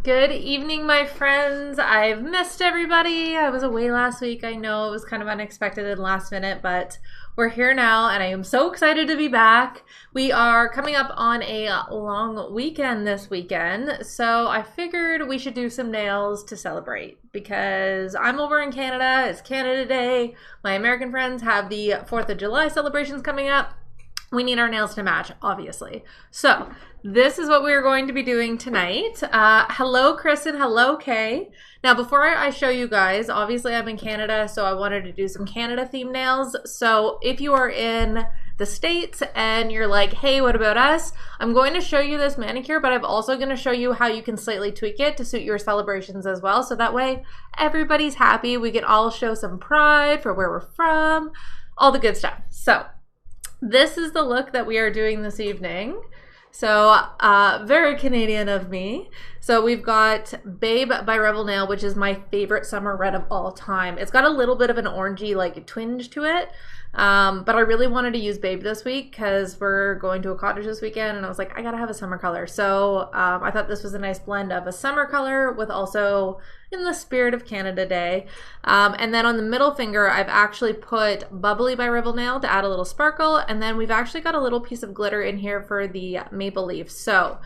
Good evening, my friends. I've missed everybody. I was away last week. I know it was kind of unexpected and last minute, but we're here now and I am so excited to be back. We are coming up on a long weekend this weekend, so I figured we should do some nails to celebrate because I'm over in Canada. It's Canada Day. My American friends have the 4th of July celebrations coming up. We need our nails to match, obviously. So this is what we're going to be doing tonight. Hello, Chris, and hello, Kay. Now, before I show you guys, obviously I'm in Canada, so I wanted to do some Canada-themed nails. So if you are in the States and you're like, hey, what about us? I'm going to show you this manicure, but I'm also going to show you how you can slightly tweak it to suit your celebrations as well. So that way everybody's happy. We can all show some pride for where we're from, all the good stuff. So this is the look that we are doing this evening. So very Canadian of me. So we've got Babe by Rebel Nail, which is my favorite summer red of all time. It's got a little bit of an orangey like twinge to it. But I really wanted to use Babe this week because we're going to a cottage this weekend and I was like, I gotta have a summer color. So I thought this was a nice blend of a summer color with also in the spirit of Canada Day. And then on the middle finger, I've actually put Bubbly by Rebel Nail to add a little sparkle. And then we've actually got a little piece of glitter in here for the maple leaf. So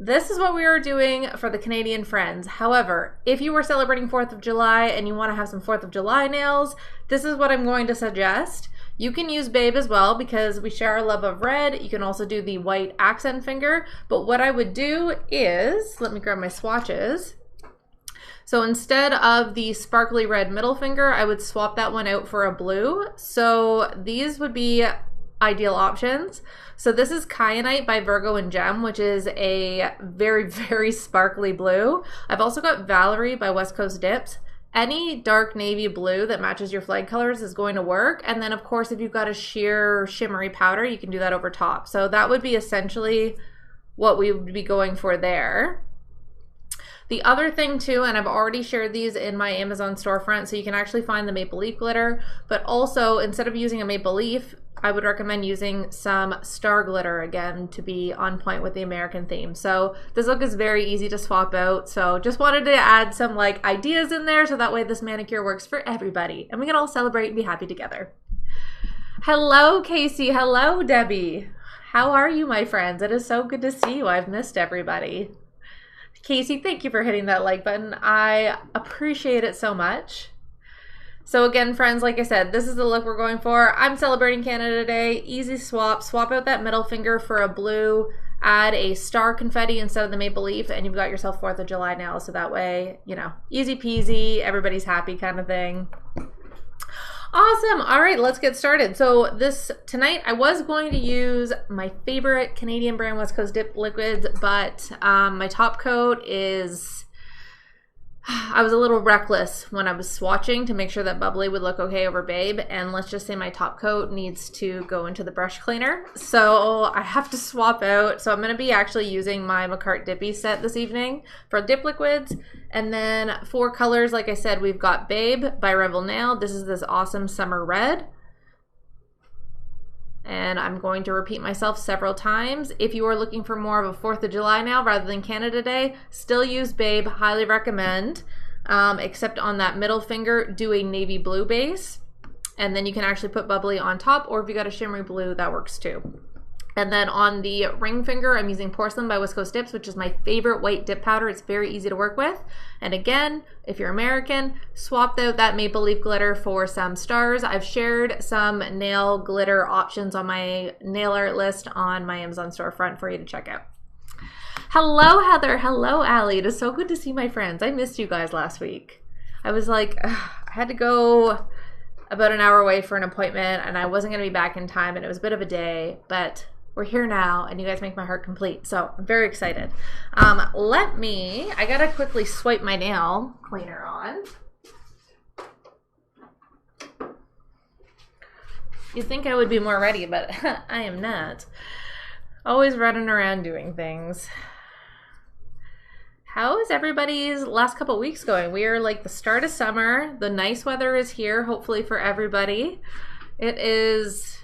this is what we are doing for the Canadian friends. However, if you were celebrating 4th of July and you want to have some 4th of July nails, this is what I'm going to suggest. You can use Babe as well because we share our love of red. You can also do the white accent finger. But what I would do is, let me grab my swatches. So instead of the sparkly red middle finger, I would swap that one out for a blue. So these would be ideal options. So this is Kyanite by Virgo and Gem, which is a very, very sparkly blue. I've also got Valerie by West Coast Dips. Any dark navy blue that matches your flag colors is going to work. And then of course, if you've got a sheer shimmery powder, you can do that over top. So that would be essentially what we would be going for there. The other thing too, and I've already shared these in my Amazon storefront, so you can actually find the maple leaf glitter, but also instead of using a maple leaf, I would recommend using some star glitter again to be on point with the American theme. So this look is very easy to swap out. So just wanted to add some like ideas in there so that way this manicure works for everybody and we can all celebrate and be happy together. Hello, Casey. Hello, Debbie. How are you, my friends? It is so good to see you. I've missed everybody. Casey, thank you for hitting that like button. I appreciate it so much. So again, friends, like I said, this is the look we're going for. I'm celebrating Canada Day. Easy swap. Swap out that middle finger for a blue. Add a star confetti instead of the maple leaf, and you've got yourself 4th of July nails. So that way, you know, easy peasy, everybody's happy kind of thing. Awesome. All right, let's get started. So tonight I was going to use my favorite Canadian brand West Coast Dip liquids, but my top coat is, I was a little reckless when I was swatching to make sure that Bubbly would look okay over Babe, and let's just say my top coat needs to go into the brush cleaner. So I have to swap out. So I'm going to be actually using my Manicure Dippy set this evening for dip liquids. And then for colors, like I said, we've got Babe by Rebel Nail. This is this awesome summer red. And I'm going to repeat myself several times. If you are looking for more of a 4th of July now rather than Canada Day, still use Babe, highly recommend. Except on that middle finger, do a navy blue base. And then you can actually put Bubbly on top, or if you got a shimmery blue, that works too. And then on the ring finger, I'm using Porcelain by West Coast Dips, which is my favorite white dip powder. It's very easy to work with. And again, if you're American, swap out that maple leaf glitter for some stars. I've shared some nail glitter options on my nail art list on my Amazon storefront for you to check out. Hello, Heather. Hello, Allie. It is so good to see my friends. I missed you guys last week. I was like, I had to go about an hour away for an appointment and I wasn't going to be back in time and it was a bit of a day, but we're here now and you guys make my heart complete. So I'm very excited. I gotta quickly swipe my nail cleaner on. You'd think I would be more ready, but I am not. Always running around doing things. How is everybody's last couple weeks going? We are like the start of summer. The nice weather is here, hopefully for everybody. It is,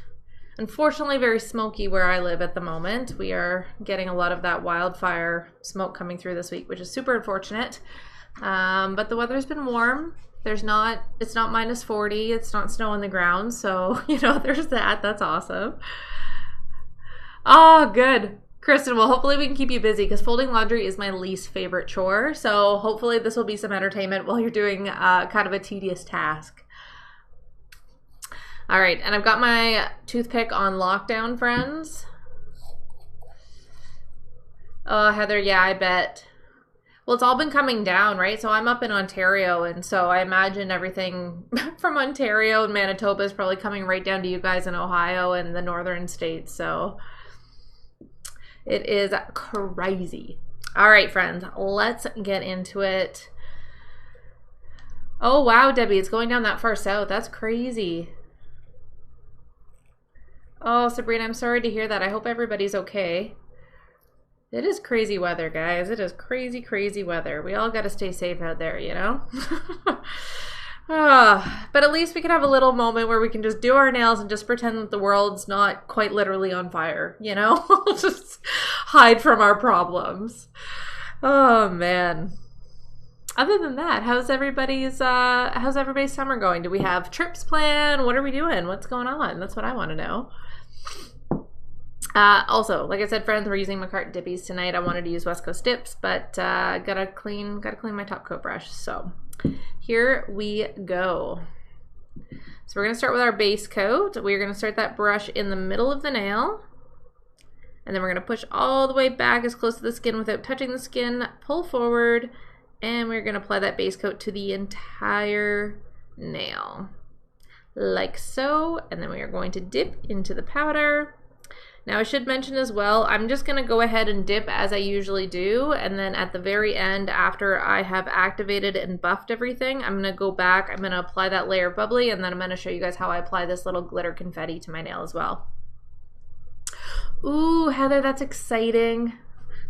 unfortunately very smoky where I live at the moment. We are getting a lot of that wildfire smoke coming through this week, which is super unfortunate. But the weather's been warm. It's not minus 40. It's not snow on the ground. So, you know, there's that. That's awesome. Oh, good. Kristen, well, hopefully we can keep you busy because folding laundry is my least favorite chore. So hopefully this will be some entertainment while you're doing kind of a tedious task. All right, and I've got my toothpick on lockdown, friends. Oh, Heather, yeah, I bet. Well, it's all been coming down, right? So I'm up in Ontario, and so I imagine everything from Ontario and Manitoba is probably coming right down to you guys in Ohio and the northern states. So it is crazy. All right, friends, let's get into it. Oh, wow, Debbie, it's going down that far south. That's crazy. Oh, Sabrina, I'm sorry to hear that. I hope everybody's okay. It is crazy weather, guys. It is crazy, crazy weather. We all got to stay safe out there, you know? But at least we can have a little moment where we can just do our nails and just pretend that the world's not quite literally on fire, you know? Just hide from our problems. Oh, man. Other than that, how's everybody's summer going? Do we have trips planned? What are we doing? What's going on? That's what I want to know. Also, like I said, friends, we're using McCart dippies tonight. I wanted to use West Coast dips, but gotta clean my top coat brush. So here we go. So we're gonna start with our base coat. We're gonna start that brush in the middle of the nail, and then we're gonna push all the way back as close to the skin without touching the skin. Pull forward, and we're gonna apply that base coat to the entire nail, like so. And then we are going to dip into the powder. Now I should mention as well, I'm just going to go ahead and dip as I usually do, and then at the very end, after I have activated and buffed everything, I'm going to go back, I'm going to apply that layer of bubbly, and then I'm going to show you guys how I apply this little glitter confetti to my nail as well. Ooh, Heather, that's exciting.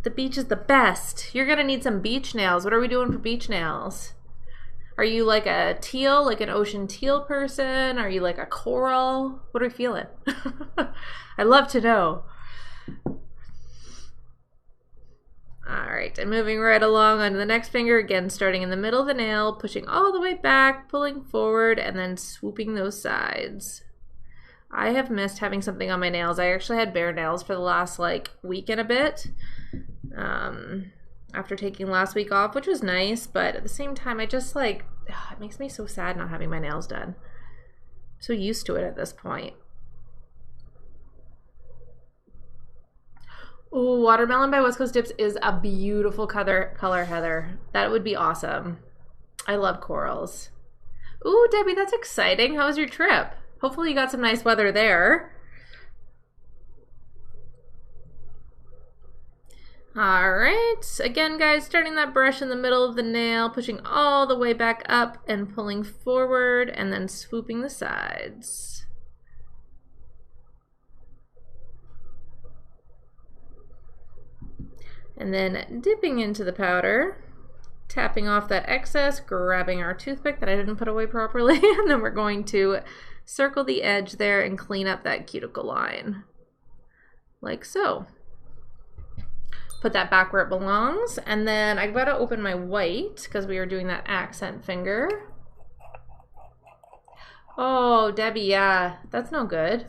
The beach is the best. You're going to need some beach nails. What are we doing for beach nails? Are you like a teal, like an ocean teal person? Are you like a coral? What are we feeling? I'd love to know. All right, and moving right along onto the next finger, again, starting in the middle of the nail, pushing all the way back, pulling forward, and then swooping those sides. I have missed having something on my nails. I actually had bare nails for the last like week and a bit. After taking last week off, which was nice, but at the same time, I just like, it makes me so sad not having my nails done. I'm so used to it at this point. Oh, Watermelon by West Coast Dips is a beautiful color, Heather. That would be awesome. I love corals. Ooh, Debbie, that's exciting. How was your trip? Hopefully you got some nice weather there. All right, again, guys, starting that brush in the middle of the nail, pushing all the way back up and pulling forward, and then swooping the sides. And then dipping into the powder, tapping off that excess, grabbing our toothpick that I didn't put away properly, and then we're going to circle the edge there and clean up that cuticle line, like so. Put that back where it belongs, and then I've got to open my white because we were doing that accent finger. Oh, Debbie, yeah, that's no good.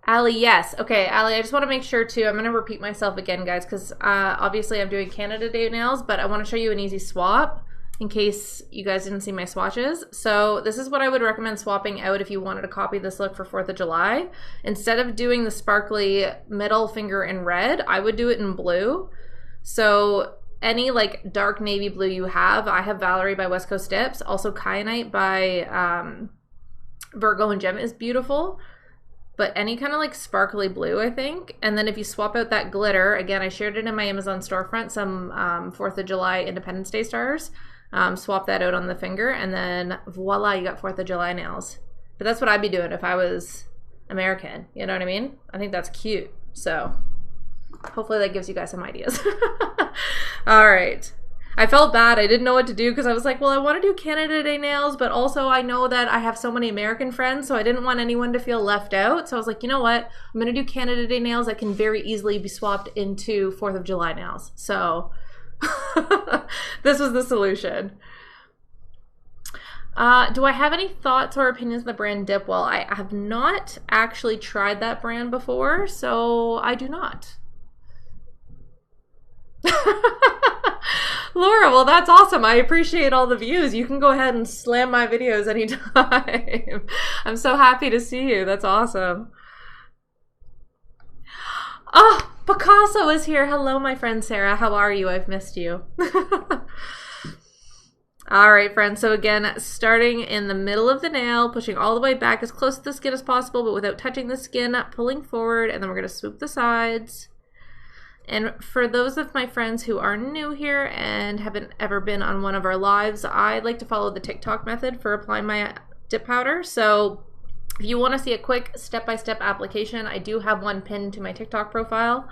Allie, yes. Okay, Allie, I just want to make sure too, I'm going to repeat myself again, guys, because obviously I'm doing Canada Day nails, but I want to show you an easy swap in case you guys didn't see my swatches. So this is what I would recommend swapping out if you wanted to copy this look for 4th of July. Instead of doing the sparkly middle finger in red, I would do it in blue. So any like dark navy blue you have, I have Valerie by West Coast Dips. Also Kyanite by Virgo and Gem is beautiful. But any kind of like sparkly blue, I think. And then if you swap out that glitter, again, I shared it in my Amazon storefront, some 4th of July Independence Day stars. Swap that out on the finger, and then voila, you got 4th of July nails. But that's what I'd be doing if I was American. You know what I mean? I think that's cute. So hopefully that gives you guys some ideas. All right. I felt bad. I didn't know what to do because I was like, well, I want to do Canada Day nails, but also I know that I have so many American friends, so I didn't want anyone to feel left out. So I was like, you know what? I'm going to do Canada Day nails that can very easily be swapped into 4th of July nails. So this was the solution. Do I have any thoughts or opinions on the brand Dip? Well, I have not actually tried that brand before, so I do not. Laura, well, that's awesome. I appreciate all the views. You can go ahead and slam my videos anytime. I'm so happy to see you. That's awesome. Oh, Picasso is here. Hello, my friend Sarah. How are you? I've missed you. All right, friends. So again, starting in the middle of the nail, pushing all the way back as close to the skin as possible, but without touching the skin, pulling forward, and then we're going to swoop the sides. And for those of my friends who are new here and haven't ever been on one of our lives, I like to follow the TikTok method for applying my dip powder. So if you want to see a quick step-by-step application, I do have one pinned to my TikTok profile.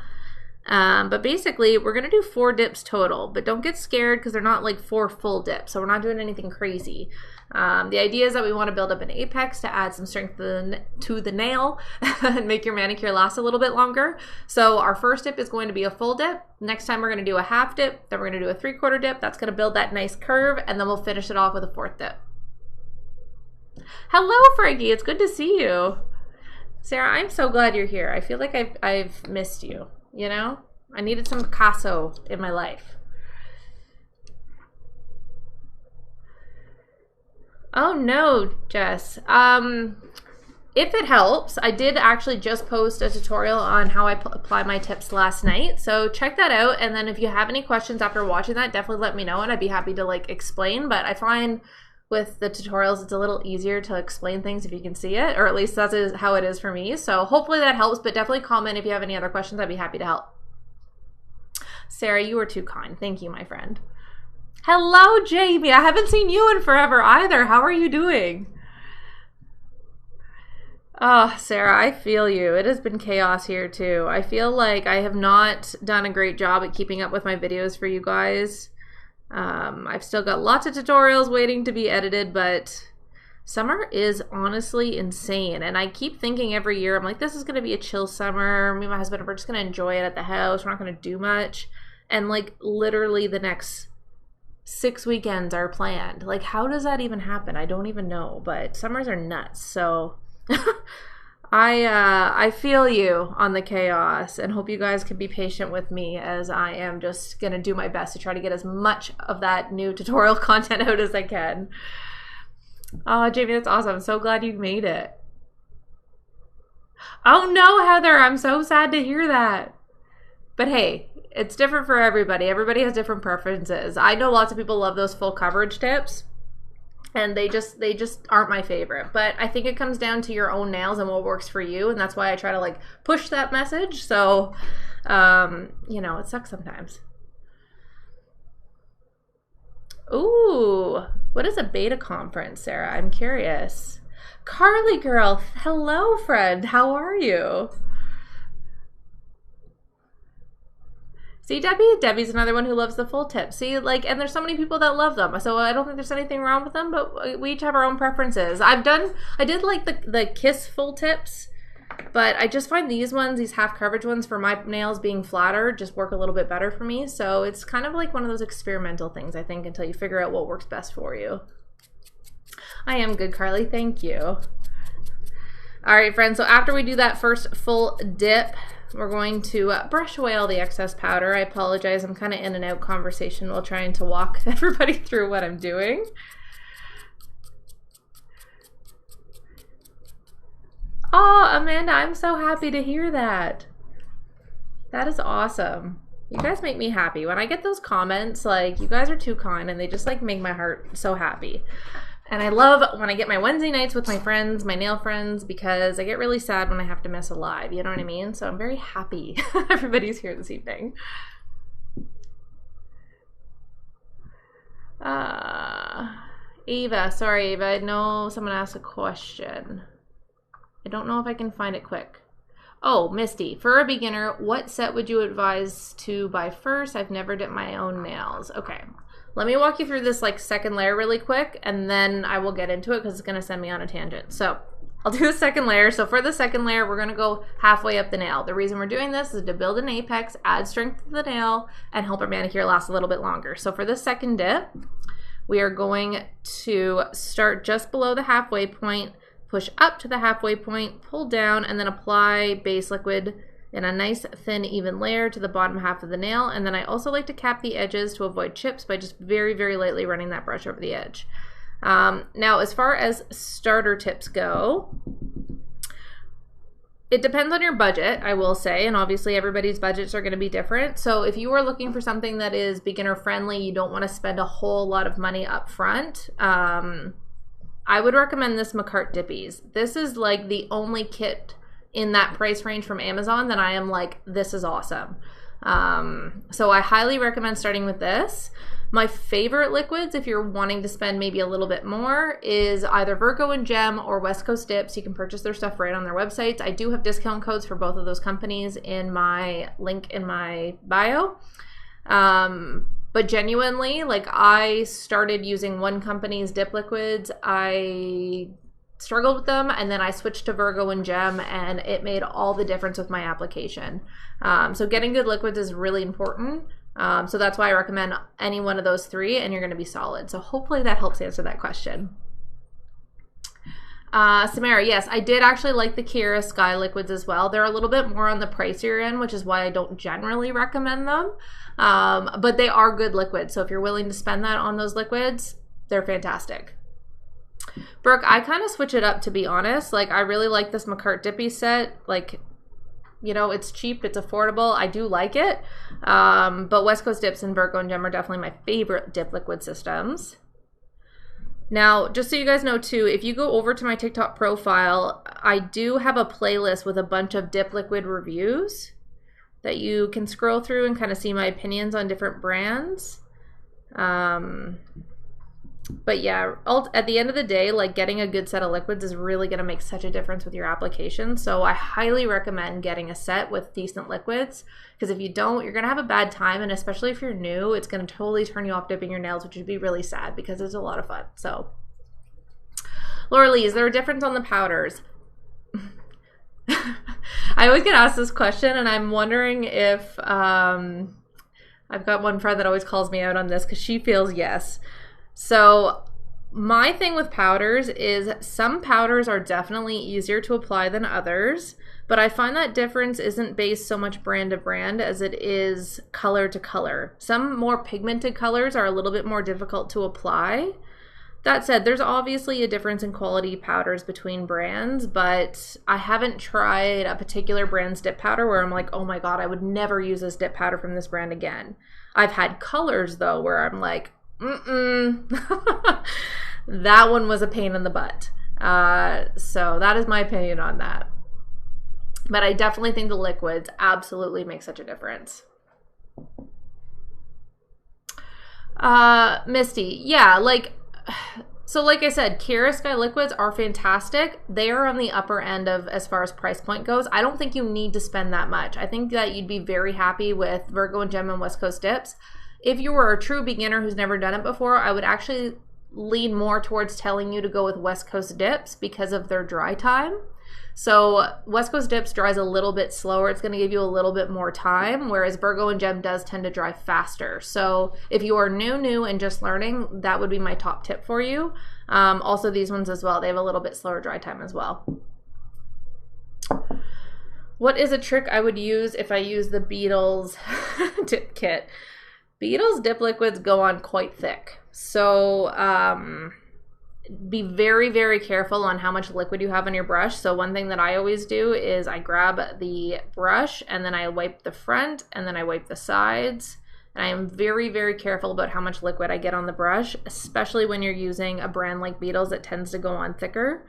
But basically, we're going to do 4 dips total, but don't get scared because they're not like 4 full dips, so we're not doing anything crazy. The idea is that we want to build up an apex to add some strength to the nail and make your manicure last a little bit longer. So our first dip is going to be a full dip. Next time we're going to do a half dip, then we're going to do a 3/4 dip. That's going to build that nice curve, and then we'll finish it off with a 4th dip. Hello, Frankie. It's good to see you. Sarah, I'm so glad you're here. I feel like I've missed you. You know, I needed some Picasso in my life. Oh no, Jess. If it helps, I did actually just post a tutorial on how I apply my tips last night. So check that out. And then if you have any questions after watching that, definitely let me know and I'd be happy to like explain. But I find with the tutorials, it's a little easier to explain things if you can see it, or at least that's how it is for me. So hopefully that helps, but definitely comment if you have any other questions. I'd be happy to help. Sarah, you were too kind. Thank you, my friend. Hello, Jamie. I haven't seen you in forever either. How are you doing? Oh, Sarah, I feel you. It has been chaos here too. I feel like I have not done a great job at keeping up with my videos for you guys. I've still got lots of tutorials waiting to be edited, but summer is honestly insane. And I keep thinking every year, I'm like, this is going to be a chill summer. Me and my husband, we're just going to enjoy it at the house. We're not going to do much. And like literally the next 6 weekends are planned. Like, how does that even happen? I don't even know, but summers are nuts. So I feel you on the chaos and hope you guys can be patient with me as I am just going to do my best to try to get as much of that new tutorial content out as I can. Oh, Jamie, that's awesome. I'm so glad you made it. Oh no, Heather, I'm so sad to hear that. But hey, it's different for everybody. Everybody has different preferences. I know lots of people love those full coverage tips. And they just aren't my favorite. But I think it comes down to your own nails and what works for you. And that's why I try to like push that message. So, you know, it sucks sometimes. Ooh, what is a beta conference, Sarah? I'm curious. Carly girl, hello friend. How are you? See, Debbie's another one who loves the full tip. See, like, and there's so many people that love them. So I don't think there's anything wrong with them, but we each have our own preferences. I did like the Kiss full tips, but I just find these ones, these half coverage ones for my nails being flatter, just work a little bit better for me. So it's kind of like one of those experimental things, I think, until you figure out what works best for you. I am good, Carly. Thank you. All right, friends. So after we do that first full dip, we're going to brush away all the excess powder. I apologize. I'm kind of in and out conversation while trying to walk everybody through what I'm doing. Oh, Amanda, I'm so happy to hear that. That is awesome. You guys make me happy. When I get those comments, like, you guys are too kind, and they just, like, make my heart so happy. And I love when I get my Wednesday nights with my friends, my nail friends, because I get really sad when I have to miss a live, you know what I mean? So I'm very happy everybody's here this evening. Eva, sorry Eva, I know someone asked a question. I don't know if I can find it quick. Oh, Misty, for a beginner, what set would you advise to buy first? I've never did my own nails. Okay. Let me walk you through this like second layer really quick, and then I will get into it because it's gonna send me on a tangent. So I'll do the second layer. So for the second layer, we're gonna go halfway up the nail. The reason we're doing this is to build an apex, add strength to the nail, and help our manicure last a little bit longer. So for the second dip, we are going to start just below the halfway point, push up to the halfway point, pull down, and then apply base liquid in a nice thin even layer to the bottom half of the nail. And then I also like to cap the edges to avoid chips by just very, very lightly running that brush over the edge. Now, as far as starter tips go, it depends on your budget, I will say, and obviously everybody's budgets are going to be different. So if you are looking for something that is beginner friendly, you don't want to spend a whole lot of money up front, I would recommend this Manicure Dippies. This is like the only kit in that price range from Amazon that I am like, this is awesome. So I highly recommend starting with this. My favorite liquids, if you're wanting to spend maybe a little bit more, is either Virgo and Gem or West Coast Dips. You can purchase their stuff right on their websites. I do have discount codes for both of those companies in my link in my bio. But genuinely, like, I started using one company's dip liquids. I struggled with them, and then I switched to Virgo and Gem, and it made all the difference with my application. So getting good liquids is really important. So that's why I recommend any one of those three, and you're going to be solid. So hopefully that helps answer that question. Samara, yes, I did actually like the Kira Sky liquids as well. They're a little bit more on the pricier end, which is why I don't generally recommend them. But they are good liquids. So if you're willing to spend that on those liquids, they're fantastic. Brooke, I kind of switch it up, to be honest. Like, I really like this Manicure Dippy set. Like, you know, it's cheap, it's affordable. I do like it. But West Coast Dips and Virgo and Gem are definitely my favorite dip liquid systems. Now, just so you guys know too, if you go over to my TikTok profile, I do have a playlist with a bunch of dip liquid reviews that you can scroll through and kind of see my opinions on different brands. But yeah, at the end of the day, like, getting a good set of liquids is really going to make such a difference with your application. So I highly recommend getting a set with decent liquids, because if you don't, you're going to have a bad time. And especially if you're new, it's going to totally turn you off dipping your nails, which would be really sad because it's a lot of fun. So Laura Lee, is there a difference on the powders? I always get asked this question, and I'm wondering if I've got one friend that always calls me out on this because she feels yes. So my thing with powders is some powders are definitely easier to apply than others, but I find that difference isn't based so much brand to brand as it is color to color. Some more pigmented colors are a little bit more difficult to apply. That said, there's obviously a difference in quality powders between brands, but I haven't tried a particular brand's dip powder where I'm like, oh my God, I would never use this dip powder from this brand again. I've had colors though where I'm like, that one was a pain in the butt. So that is my opinion on that. But I definitely think the liquids absolutely make such a difference. Misty, yeah, like, so like I said, Kira Sky liquids are fantastic. They are on the upper end of as far as price point goes. I don't think you need to spend that much. I think that you'd be very happy with Virgo and Gem and West Coast Dips. If you were a true beginner who's never done it before, I would actually lean more towards telling you to go with West Coast Dips because of their dry time. So West Coast Dips dries a little bit slower. It's going to give you a little bit more time, whereas Virgo and Gem does tend to dry faster. So if you are new and just learning, that would be my top tip for you. Also these ones as well, they have a little bit slower dry time as well. What is a trick I would use if I use the Beetles dip kit? Beetles dip liquids go on quite thick. So be very, very careful on how much liquid you have on your brush. So one thing that I always do is I grab the brush and then I wipe the front and then I wipe the sides. And I am very, very careful about how much liquid I get on the brush, especially when you're using a brand like Beetles that tends to go on thicker.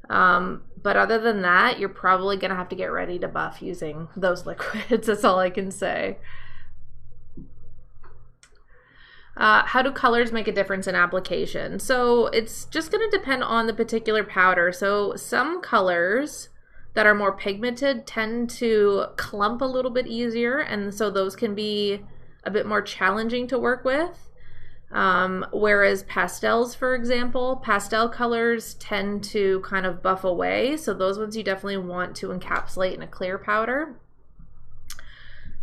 But other than that, you're probably going to have to get ready to buff using those liquids. That's all I can say. How do colors make a difference in application? So it's just going to depend on the particular powder. So some colors that are more pigmented tend to clump a little bit easier, and so those can be a bit more challenging to work with. Whereas pastels, for example, pastel colors tend to kind of buff away. So those ones you definitely want to encapsulate in a clear powder.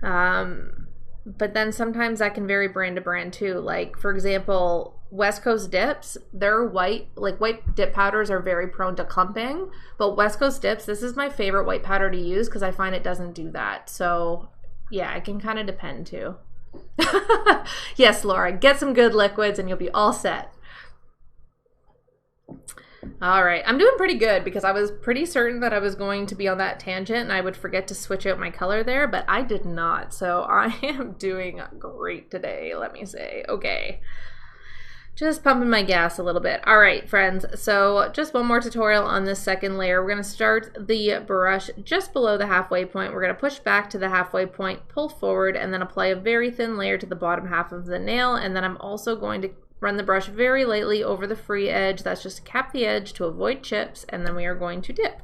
But then sometimes that can vary brand to brand too. Like, for example, West Coast dips, they're white, like white dip powders are very prone to clumping. But West Coast dips, this is my favorite white powder to use because I find it doesn't do that. So yeah, it can kind of depend too. Yes, Laura, get some good liquids and you'll be all set. All right, I'm doing pretty good because I was pretty certain that I was going to be on that tangent and I would forget to switch out my color there, but I did not. So I am doing great today, let me say. Okay, just pumping my gas a little bit. All right, friends, so just one more tutorial on this second layer. We're going to start the brush just below the halfway point. We're going to push back to the halfway point, pull forward, and then apply a very thin layer to the bottom half of the nail. And then I'm also going to run the brush very lightly over the free edge. That's just to cap the edge to avoid chips, and then we are going to dip.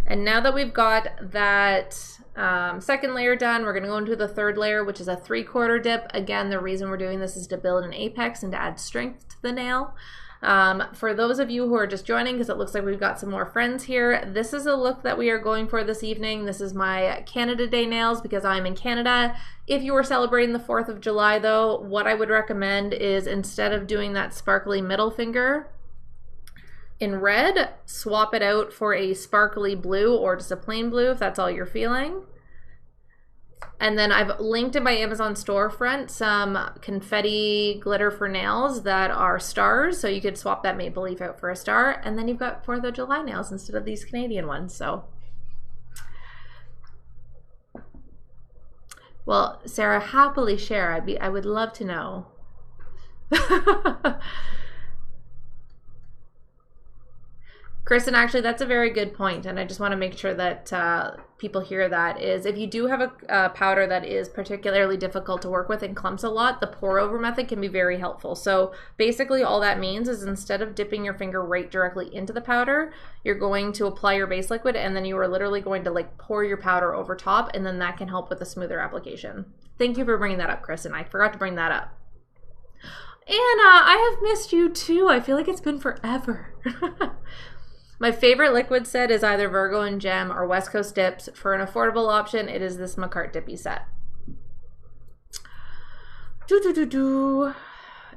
And now that we've got that second layer done, we're going to go into the third layer, which is a 3/4 dip. Again, the reason we're doing this is to build an apex and to add strength to the nail. For those of you who are just joining, because it looks like we've got some more friends here, this is a look that we are going for this evening. This is my Canada Day nails because I'm in Canada. If you were celebrating the 4th of July though, what I would recommend is instead of doing that sparkly middle finger in red, swap it out for a sparkly blue or just a plain blue if that's all you're feeling. And then I've linked in my Amazon storefront some confetti glitter for nails that are stars. So you could swap that maple leaf out for a star. And then you've got 4th of July nails instead of these Canadian ones. So, well, Sarah, happily share. I would love to know. Kristen, actually, that's a very good point, and I just want to make sure that people hear that, is if you do have a powder that is particularly difficult to work with and clumps a lot, the pour-over method can be very helpful. So basically all that means is instead of dipping your finger right directly into the powder, you're going to apply your base liquid, and then you are literally going to like pour your powder over top, and then that can help with a smoother application. Thank you for bringing that up, Kristen. I forgot to bring that up. Anna, I have missed you too. I feel like it's been forever. My favorite liquid set is either Virgo and Gem or West Coast Dips. For an affordable option, it is this Manicure Dippy set.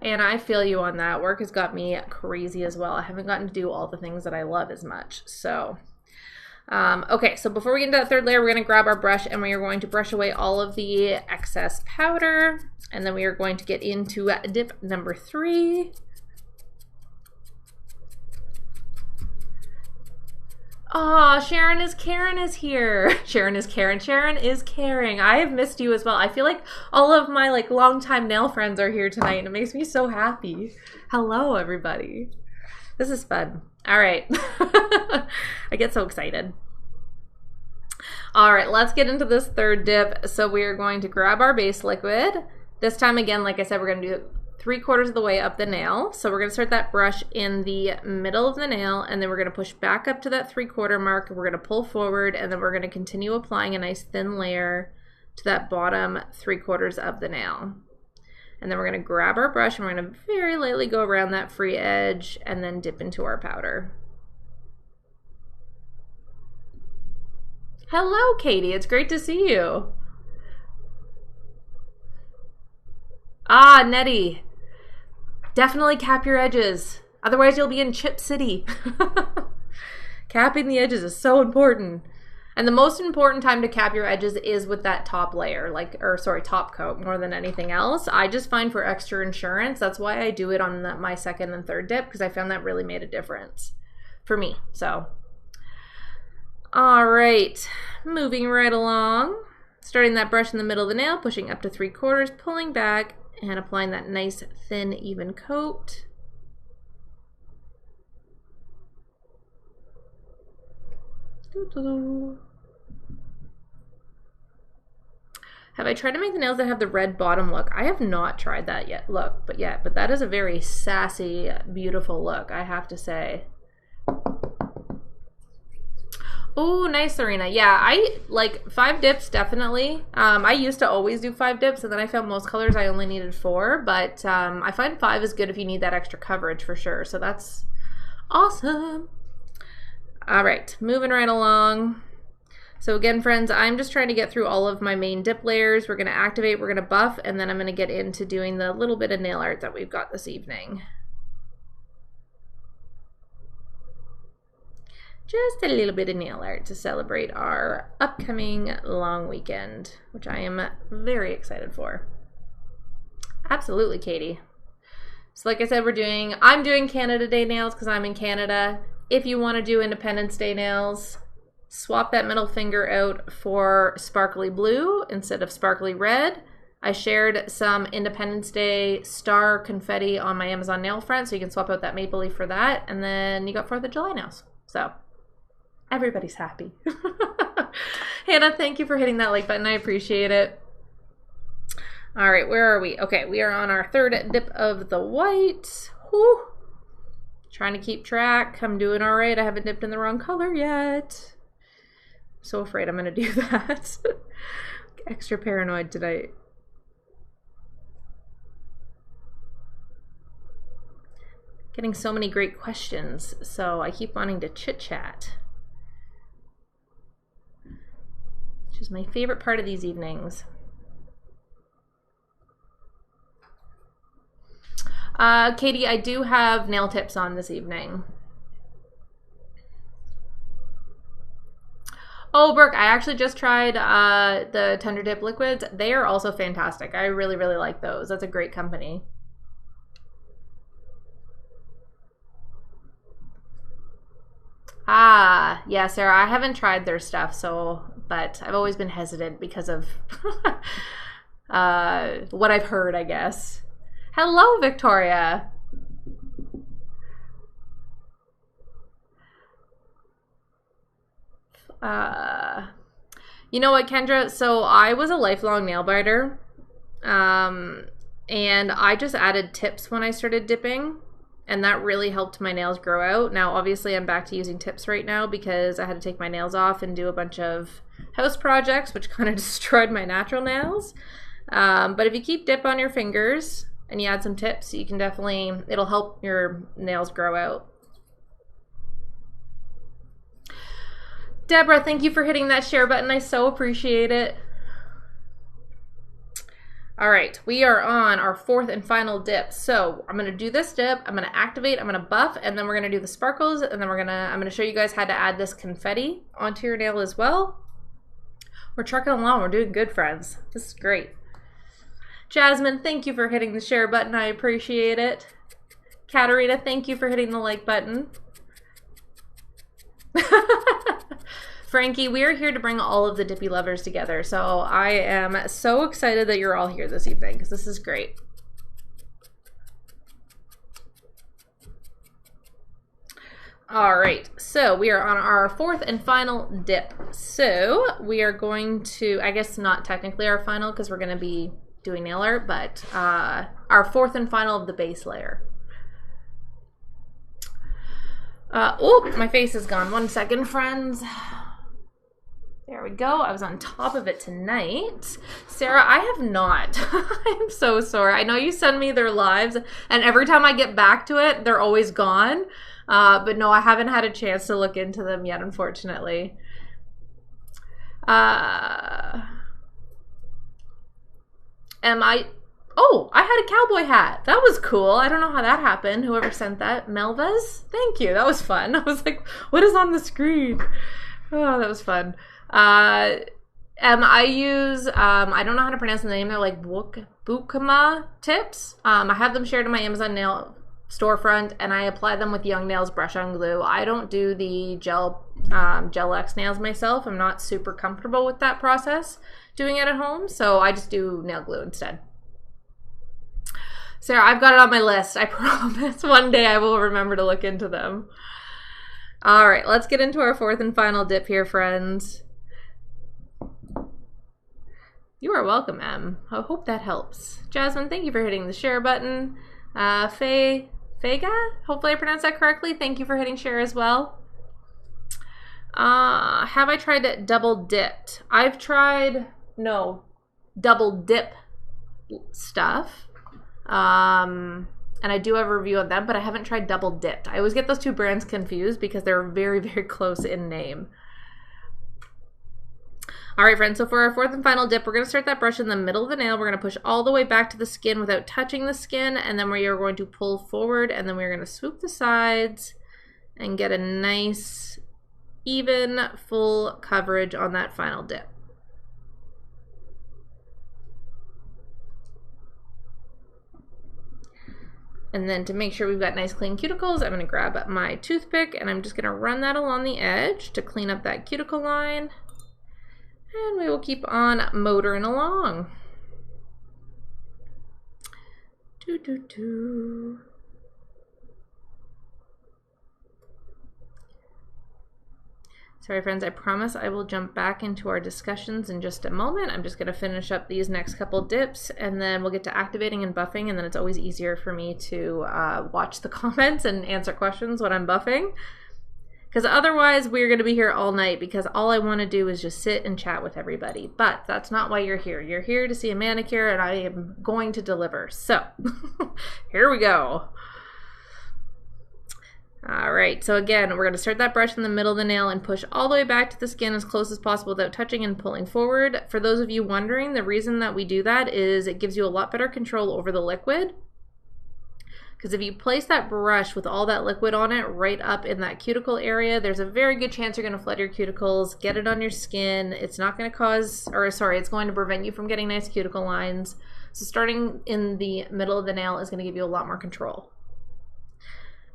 And I feel you on that. Work has got me crazy as well. I haven't gotten to do all the things that I love as much. So, okay, so before we get into that third layer, we're going to grab our brush and we are going to brush away all of the excess powder. And then we are going to get into dip number 3. Aw, Sharon is Karen is here. Sharon is Karen. Sharon is caring. I have missed you as well. I feel like all of my like longtime nail friends are here tonight and it makes me so happy. Hello, everybody. This is fun. All right. I get so excited. All right, let's get into this third dip. So we are going to grab our base liquid. This time again, like I said, we're going to do 3/4 of the way up the nail. So we're going to start that brush in the middle of the nail, and then we're going to push back up to that 3/4 mark. We're going to pull forward, and then we're going to continue applying a nice thin layer to that bottom 3/4 of the nail. And then we're going to grab our brush, and we're going to very lightly go around that free edge, and then dip into our powder. Hello, Katie. It's great to see you. Ah, Nettie. Definitely cap your edges. Otherwise, you'll be in Chip City. Capping the edges is so important. And the most important time to cap your edges is with that top layer, top coat more than anything else. I just find for extra insurance, that's why I do it on my second and third dip, because I found that really made a difference for me. So, all right, moving right along. Starting that brush in the middle of the nail, pushing up to 3/4, pulling back, and applying that nice thin even coat. Have I tried to make the nails that have the red bottom look? I have not tried that yet. But that is a very sassy, beautiful look, I have to say. Oh, nice, Serena. Yeah, I like 5 dips, definitely. I used to always do 5 dips, and then I found most colors I only needed 4, but I find 5 is good if you need that extra coverage for sure, so that's awesome. All right, moving right along. So again, friends, I'm just trying to get through all of my main dip layers. We're going to activate, we're going to buff, and then I'm going to get into doing the little bit of nail art that we've got this evening. Just a little bit of nail art to celebrate our upcoming long weekend, which I am very excited for. Absolutely, Katie. So like I said, I'm doing Canada Day nails because I'm in Canada. If you want to do Independence Day nails, swap that middle finger out for sparkly blue instead of sparkly red. I shared some Independence Day star confetti on my Amazon nail front, so you can swap out that maple leaf for that, and then you got 4th of July nails. So everybody's happy. Hannah, thank you for hitting that like button. I appreciate it. All right, where are we? Okay, we are on our 3rd dip of the white. Whew. Trying to keep track. I'm doing all right. I haven't dipped in the wrong color yet. So afraid I'm going to do that. Extra paranoid tonight. Getting so many great questions, so I keep wanting to chit-chat. Which is my favorite part of these evenings. Katie, I do have nail tips on this evening. Oh, Brooke, I actually just tried the Tender Dip liquids. They are also fantastic. I really, really like those. That's a great company. Ah, yeah, Sarah, I haven't tried their stuff, but I've always been hesitant because of what I've heard, I guess. Hello, Victoria. You know what, Kendra? So I was a lifelong nail biter, and I just added tips when I started dipping, and that really helped my nails grow out. Now, obviously, I'm back to using tips right now because I had to take my nails off and do a bunch of house projects, which kind of destroyed my natural nails. But if you keep dip on your fingers and you add some tips, you can definitely, it'll help your nails grow out. Deborah, thank you for hitting that share button. I so appreciate it. All right, we are on our 4th and final dip. So I'm gonna do this dip, I'm gonna activate, I'm gonna buff, and then we're gonna do the sparkles, and then I'm gonna show you guys how to add this confetti onto your nail as well. We're trucking along, we're doing good, friends. This is great. Jasmine, thank you for hitting the share button. I appreciate it. Katarina, thank you for hitting the like button. Frankie, we are here to bring all of the dippy lovers together, so I am so excited that you're all here this evening because this is great. All right, so we are on our 4th and final dip. So we are going to, I guess not technically our final because we're going to be doing nail art, but our 4th and final of the base layer. Oh, my face is gone. 1 second, friends. There we go. I was on top of it tonight. Sarah, I have not. I'm so sorry. I know you send me their lives, and every time I get back to it, they're always gone. But no, I haven't had a chance to look into them yet, unfortunately. Oh, I had a cowboy hat. That was cool. I don't know how that happened. Whoever sent that. Melva's? Thank you. That was fun. I was like, what is on the screen? Oh, that was fun. I use, I don't know how to pronounce the name. They're like Bukama tips. I have them shared in my Amazon nail storefront, and I apply them with Young Nails brush on glue. I don't do the Gel X nails myself. I'm not super comfortable with that process doing it at home, so I just do nail glue instead. Sarah, I've got it on my list. I promise one day I will remember to look into them. All right, let's get into our 4th and final dip here, friends. You are welcome, Em. I hope that helps. Jasmine, thank you for hitting the share button. Fega? Hopefully I pronounced that correctly. Thank you for hitting share as well. Have I tried it double dipped? I've tried, no, double dip stuff. And I do have a review of them, but I haven't tried double dipped. I always get those two brands confused because they're very, very close in name. All right, friends, so for our fourth and final dip, we're going to start that brush in the middle of the nail. We're going to push all the way back to the skin without touching the skin, and then we are going to pull forward, and then we're going to swoop the sides and get a nice, even, full coverage on that final dip. And then to make sure we've got nice clean cuticles, I'm going to grab my toothpick and I'm just going to run that along the edge to clean up that cuticle line. And we will keep on motoring along. Sorry, friends, I promise I will jump back into our discussions in just a moment. I'm just going to finish up these next couple dips, and then we'll get to activating and buffing, and then it's always easier for me to watch the comments and answer questions when I'm buffing. Because otherwise, we're going to be here all night, because all I want to do is just sit and chat with everybody. But that's not why you're here. You're here to see a manicure, and I am going to deliver. So, here we go. All right, so again, we're going to start that brush in the middle of the nail and push all the way back to the skin as close as possible without touching and pulling forward. For those of you wondering, the reason that we do that is it gives you a lot better control over the liquid. Because if you place that brush with all that liquid on it right up in that cuticle area, there's a very good chance you're going to flood your cuticles, get it on your skin. It's not going to cause, or sorry, it's going to prevent you from getting nice cuticle lines. So starting in the middle of the nail is going to give you a lot more control.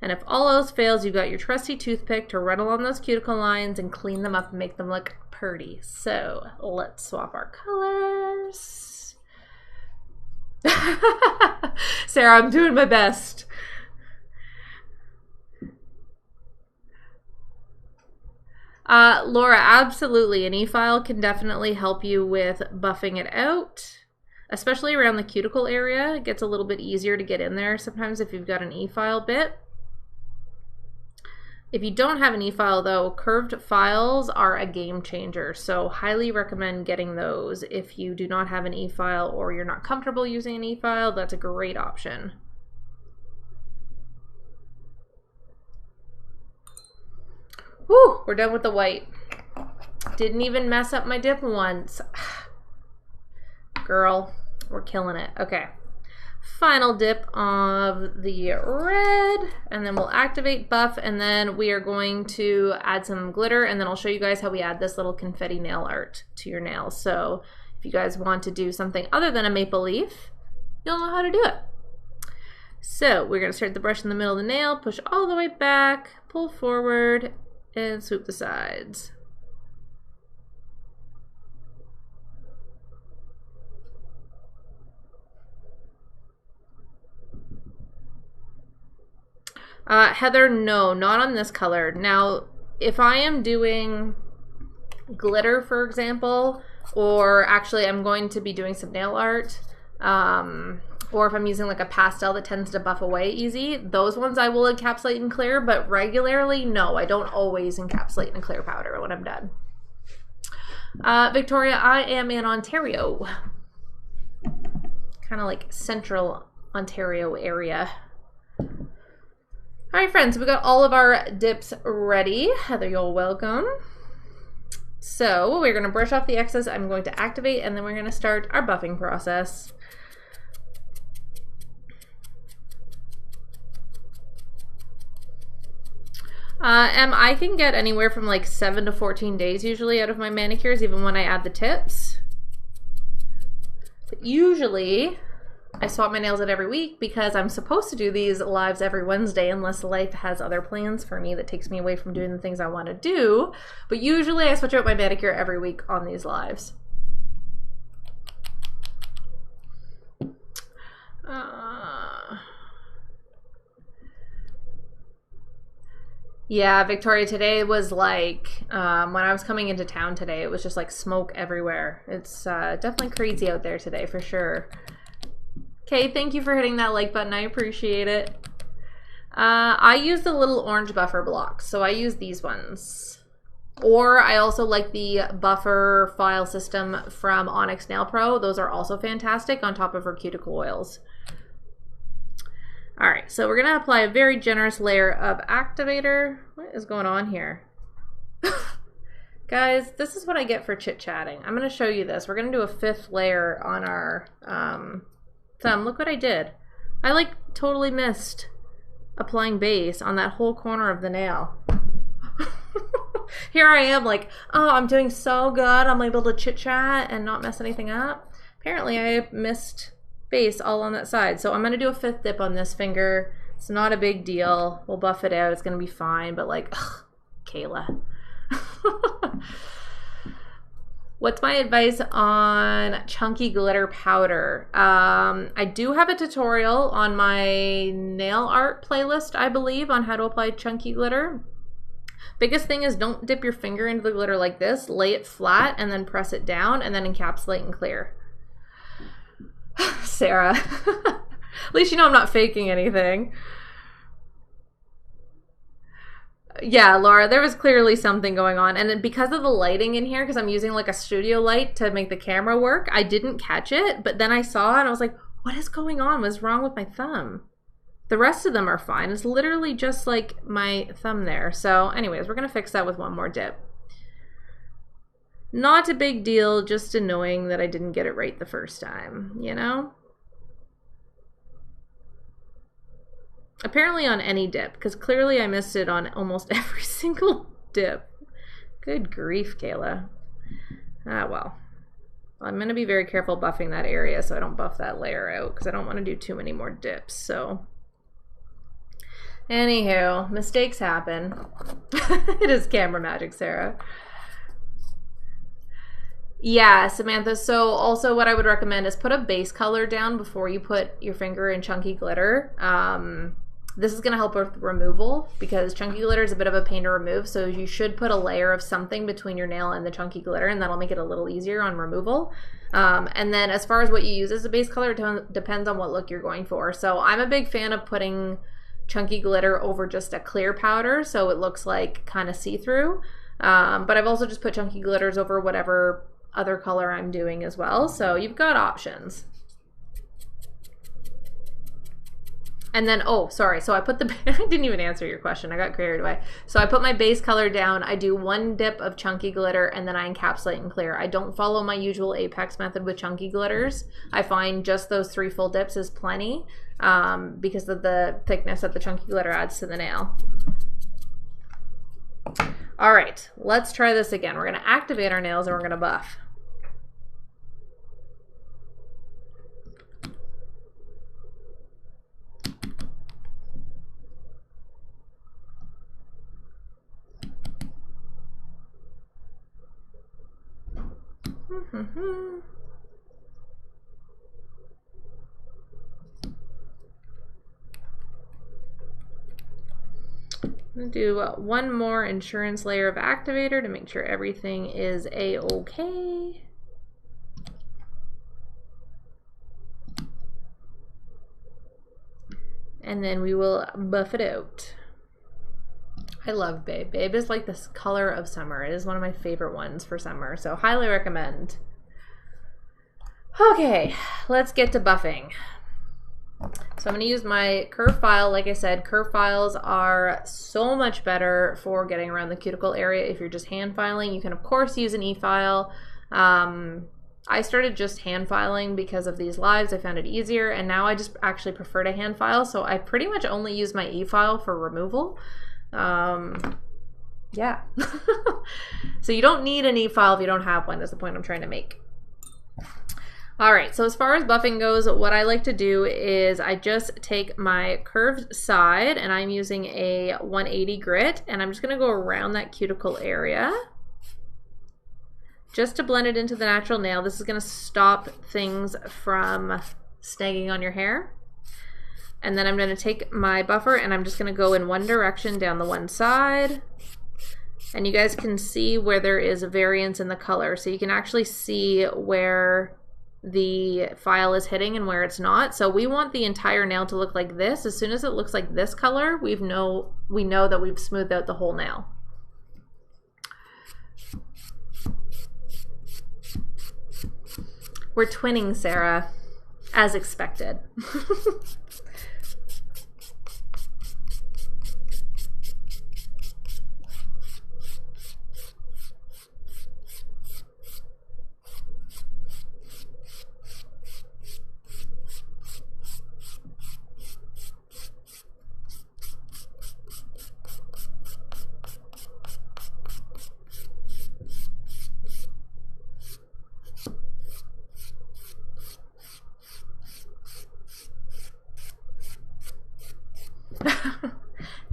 And if all else fails, you've got your trusty toothpick to run along those cuticle lines and clean them up and make them look pretty. So let's swap our colors. Sarah, I'm doing my best. Laura, absolutely. An e-file can definitely help you with buffing it out, especially around the cuticle area. It gets a little bit easier to get in there sometimes if you've got an e-file bit. If you don't have an e-file though, curved files are a game changer, so highly recommend getting those. If you do not have an e-file or you're not comfortable using an e-file, that's a great option. Whew, we're done with the white. Didn't even mess up my dip once. Girl, we're killing it. Okay. Final dip of the red, and then we'll activate, buff, and then we are going to add some glitter, and then I'll show you guys how we add this little confetti nail art to your nails. So if you guys want to do something other than a maple leaf, you'll know how to do it. So we're going to start the brush in the middle of the nail, push all the way back, pull forward, and swoop the sides. Heather, no, not on this color. Now, if I am doing glitter, for example, or actually I'm going to be doing some nail art, or if I'm using like a pastel that tends to buff away easy, those ones I will encapsulate in clear, but regularly, no, I don't always encapsulate in clear powder when I'm done. Victoria, I am in Ontario. Kind of like central Ontario area. All right, friends, we got all of our dips ready. Heather, you're welcome. So we're going to brush off the excess. I'm going to activate, and then we're going to start our buffing process. I can get anywhere from like 7 to 14 days usually out of my manicures, even when I add the tips. But usually I swap my nails out every week because I'm supposed to do these lives every Wednesday unless life has other plans for me that takes me away from doing the things I want to do. But usually I switch out my manicure every week on these lives. Yeah, Victoria, today was like, when I was coming into town today, it was just like smoke everywhere. It's definitely crazy out there today for sure. Okay, thank you for hitting that like button. I appreciate it. I use the little orange buffer blocks, so I use these ones. Or I also like the buffer file system from Onyx Nail Pro. Those are also fantastic on top of her cuticle oils. All right, so we're gonna apply a very generous layer of activator. What is going on here? Guys, this is what I get for chit-chatting. I'm gonna show you this. We're gonna do a 5th layer on our thumb. Look what I did. I like totally missed applying base on that whole corner of the nail. Here I am like, oh, I'm doing so good. I'm able to chit-chat and not mess anything up. Apparently I missed base all on that side. So I'm going to do a 5th dip on this finger. It's not a big deal. We'll buff it out. It's going to be fine. But like, ugh, Kayla. What's my advice on chunky glitter powder? I do have a tutorial on my nail art playlist, I believe, on how to apply chunky glitter. Biggest thing is don't dip your finger into the glitter like this. Lay it flat and then press it down and then encapsulate and clear. Sarah. At least you know I'm not faking anything. Yeah, Laura, there was clearly something going on. And because of the lighting in here, because I'm using like a studio light to make the camera work, I didn't catch it. But then I saw it and I was like, what is going on? What's wrong with my thumb? The rest of them are fine. It's literally just like my thumb there. So anyways, we're going to fix that with one more dip. Not a big deal, just annoying that I didn't get it right the first time, you know? Apparently on any dip, because clearly I missed it on almost every single dip. Good grief, Kayla. Ah, well. I'm going to be very careful buffing that area so I don't buff that layer out, because I don't want to do too many more dips, so... Anywho, mistakes happen. It is camera magic, Sarah. Yeah, Samantha, so also what I would recommend is put a base color down before you put your finger in chunky glitter. This is going to help with removal because chunky glitter is a bit of a pain to remove, so you should put a layer of something between your nail and the chunky glitter, and that'll make it a little easier on removal. And then as far as what you use as a base color, it depends on what look you're going for. So I'm a big fan of putting chunky glitter over just a clear powder so it looks like kind of see-through. But I've also just put chunky glitters over whatever other color I'm doing as well. So you've got options. And then, oh, sorry. So I put the, I didn't even answer your question. I got carried away. So I put my base color down. I do one dip of chunky glitter and then I encapsulate and clear. I don't follow my usual Apex method with chunky glitters. I find just those 3 full dips is plenty because of the thickness that the chunky glitter adds to the nail. All right, let's try this again. We're gonna activate our nails and we're gonna buff. I'm going to do one more insurance layer of activator to make sure everything is a-okay. And then we will buff it out. I love Babe. Babe is like this color of summer. It is one of my favorite ones for summer, so highly recommend. Okay, let's get to buffing. So I'm going to use my curve file. Like I said, curve files are so much better for getting around the cuticle area if you're just hand filing. You can of course use an e-file. I started just hand filing because of these lives. I found it easier, and now I just actually prefer to hand file, so I pretty much only use my e-file for removal. Yeah. So you don't need an e-file if you don't have one, is the point I'm trying to make. All right, so as far as buffing goes, what I like to do is I just take my curved side and I'm using a 180 grit and I'm just gonna go around that cuticle area just to blend it into the natural nail. This is gonna stop things from snagging on your hair. And then I'm gonna take my buffer and I'm just gonna go in one direction down the one side. And you guys can see where there is a variance in the color. So you can actually see where the file is hitting and where it's not. So we want the entire nail to look like this. As soon as it looks like this color, we know that we've smoothed out the whole nail. We're twinning, Sarah, as expected.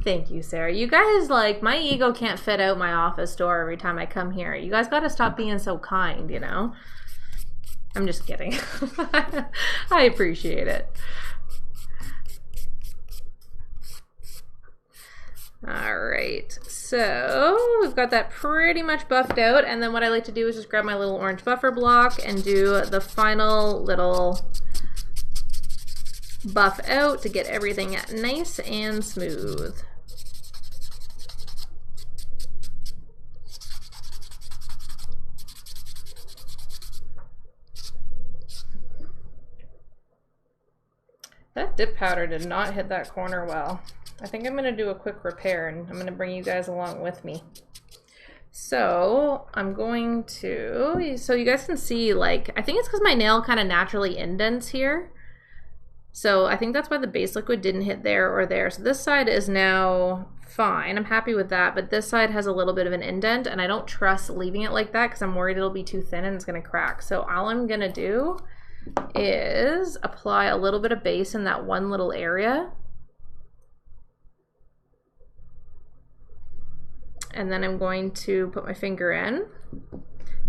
Thank you, Sarah. You guys, like, my ego can't fit out my office door every time I come here. You guys got to stop being so kind, you know? I'm just kidding. I appreciate it. All right, so we've got that pretty much buffed out, and then what I like to do is just grab my little orange buffer block and do the final little buff out to get everything nice and smooth. That dip powder did not hit that corner well. I think I'm gonna do a quick repair and I'm gonna bring you guys along with me. So I'm going to, so you guys can see, like, I think it's because my nail kind of naturally indents here. So I think that's why the base liquid didn't hit there or there. So this side is now fine. I'm happy with that, but this side has a little bit of an indent and I don't trust leaving it like that because I'm worried it'll be too thin and it's gonna crack. So all I'm gonna do is apply a little bit of base in that one little area. And then I'm going to put my finger in,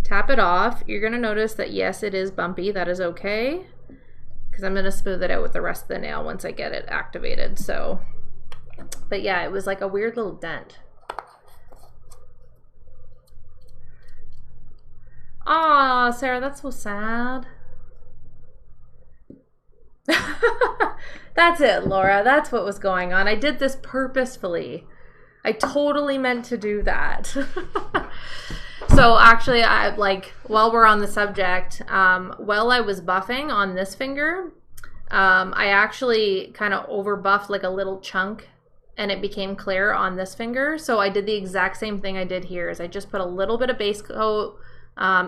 tap it off. You're gonna notice that yes, it is bumpy. That is okay, because I'm gonna smooth it out with the rest of the nail once I get it activated. So, but yeah, it was like a weird little dent. Aw, Sarah, that's so sad. That's it, Laura. That's what was going on. I did this purposefully. I totally meant to do that. So actually, I like, while we're on the subject, while I was buffing on this finger, I actually kind of over buffed like a little chunk and it became clear on this finger. So I did the exact same thing I did here, is I just put a little bit of base coat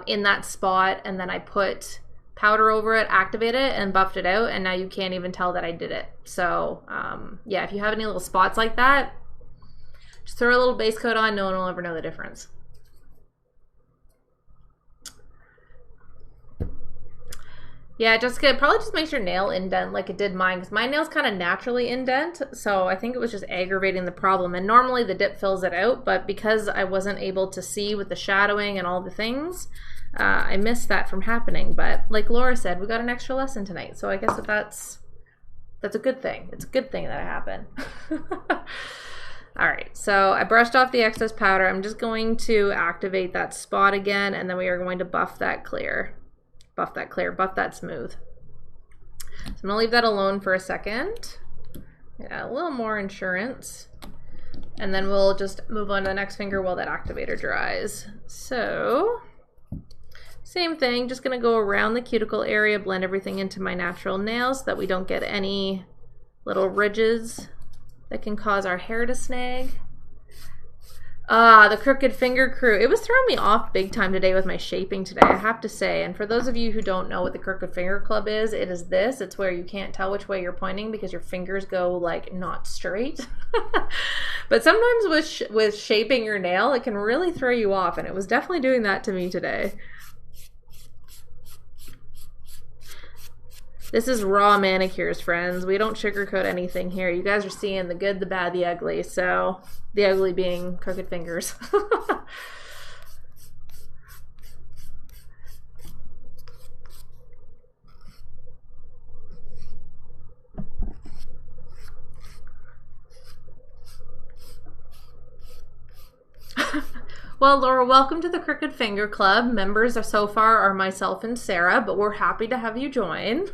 in that spot, and then I put powder over it, activate it, and buffed it out, and now you can't even tell that I did it. So yeah, if you have any little spots like that, just throw a little base coat on, no one will ever know the difference. Yeah, Jessica, it probably just makes your nail indent like it did mine, because my nails kind of naturally indent, so I think it was just aggravating the problem. And normally the dip fills it out, but because I wasn't able to see with the shadowing and all the things, I missed that from happening. But like Laura said, we got an extra lesson tonight, so I guess that's a good thing. It's a good thing that it happened. All right, so I brushed off the excess powder. I'm just going to activate that spot again, and then we are going to buff that clear. Buff that clear, buff that smooth. So I'm gonna leave that alone for a second. Yeah, a little more insurance. And then we'll just move on to the next finger while that activator dries. So, same thing, just gonna go around the cuticle area, blend everything into my natural nails so that we don't get any little ridges that can cause our hair to snag. Ah, the crooked finger crew. It was throwing me off big time today with my shaping today, I have to say. And for those of you who don't know what the crooked finger club is, it is this. It's where you can't tell which way you're pointing because your fingers go like not straight. But sometimes with shaping your nail, it can really throw you off, and it was definitely doing that to me today. This is raw manicures, friends. We don't sugarcoat anything here. You guys are seeing the good, the bad, the ugly. So the ugly being crooked fingers. Well, Laura, welcome to the Crooked Finger Club. Members so far are myself and Sarah, but we're happy to have you join.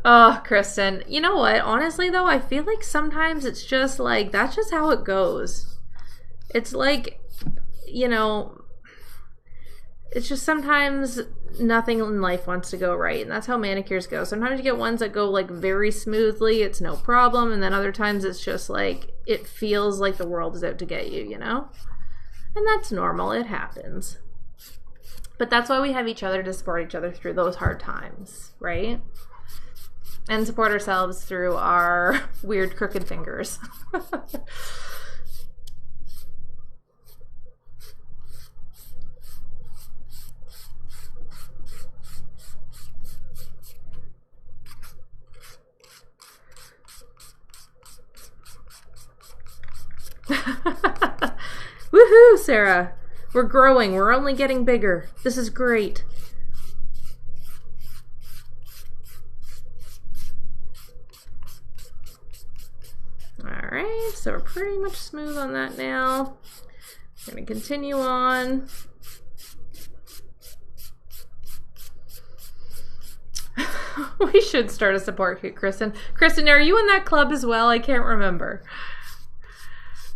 Oh, Kristen, you know what? Honestly, though, I feel like sometimes it's just like, that's just how it goes. It's like, you know, it's just sometimes nothing in life wants to go right, and that's how manicures go. Sometimes you get ones that go like very smoothly, it's no problem, and then other times it's just like it feels like the world is out to get you, you know? And that's normal, it happens. But that's why we have each other to support each other through those hard times, right? And support ourselves through our weird crooked fingers. Woohoo, Sarah! We're growing. We're only getting bigger. This is great. Alright, so we're pretty much smooth on that now. We're going to continue on. We should start a support kit, Kristen. Kristen, are you in that club as well? I can't remember.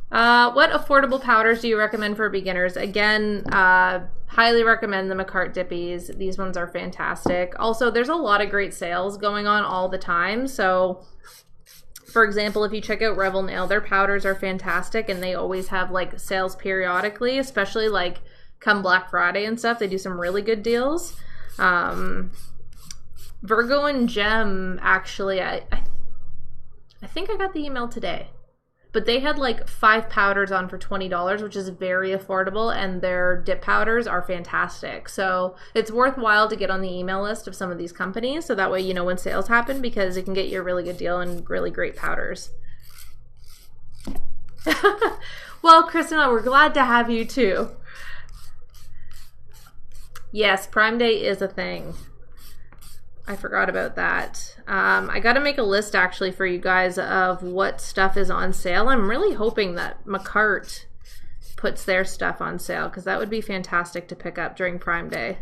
What affordable powders do you recommend for beginners? Again, highly recommend the Manicure Dippies. These ones are fantastic. Also, there's a lot of great sales going on all the time. So, for example, if you check out Revel Nail, their powders are fantastic, and they always have like sales periodically, especially like come Black Friday and stuff. They do some really good deals. Virgo and Gem, actually, I think I got the email today. But they had like 5 powders on for $20, which is very affordable, and their dip powders are fantastic. So it's worthwhile to get on the email list of some of these companies, so that way you know when sales happen, because it can get you a really good deal and really great powders. Well, Kristen, we're glad to have you too. Yes, Prime Day is a thing. I forgot about that. I got to make a list actually for you guys of what stuff is on sale. I'm really hoping that Manicure puts their stuff on sale, because that would be fantastic to pick up during Prime Day.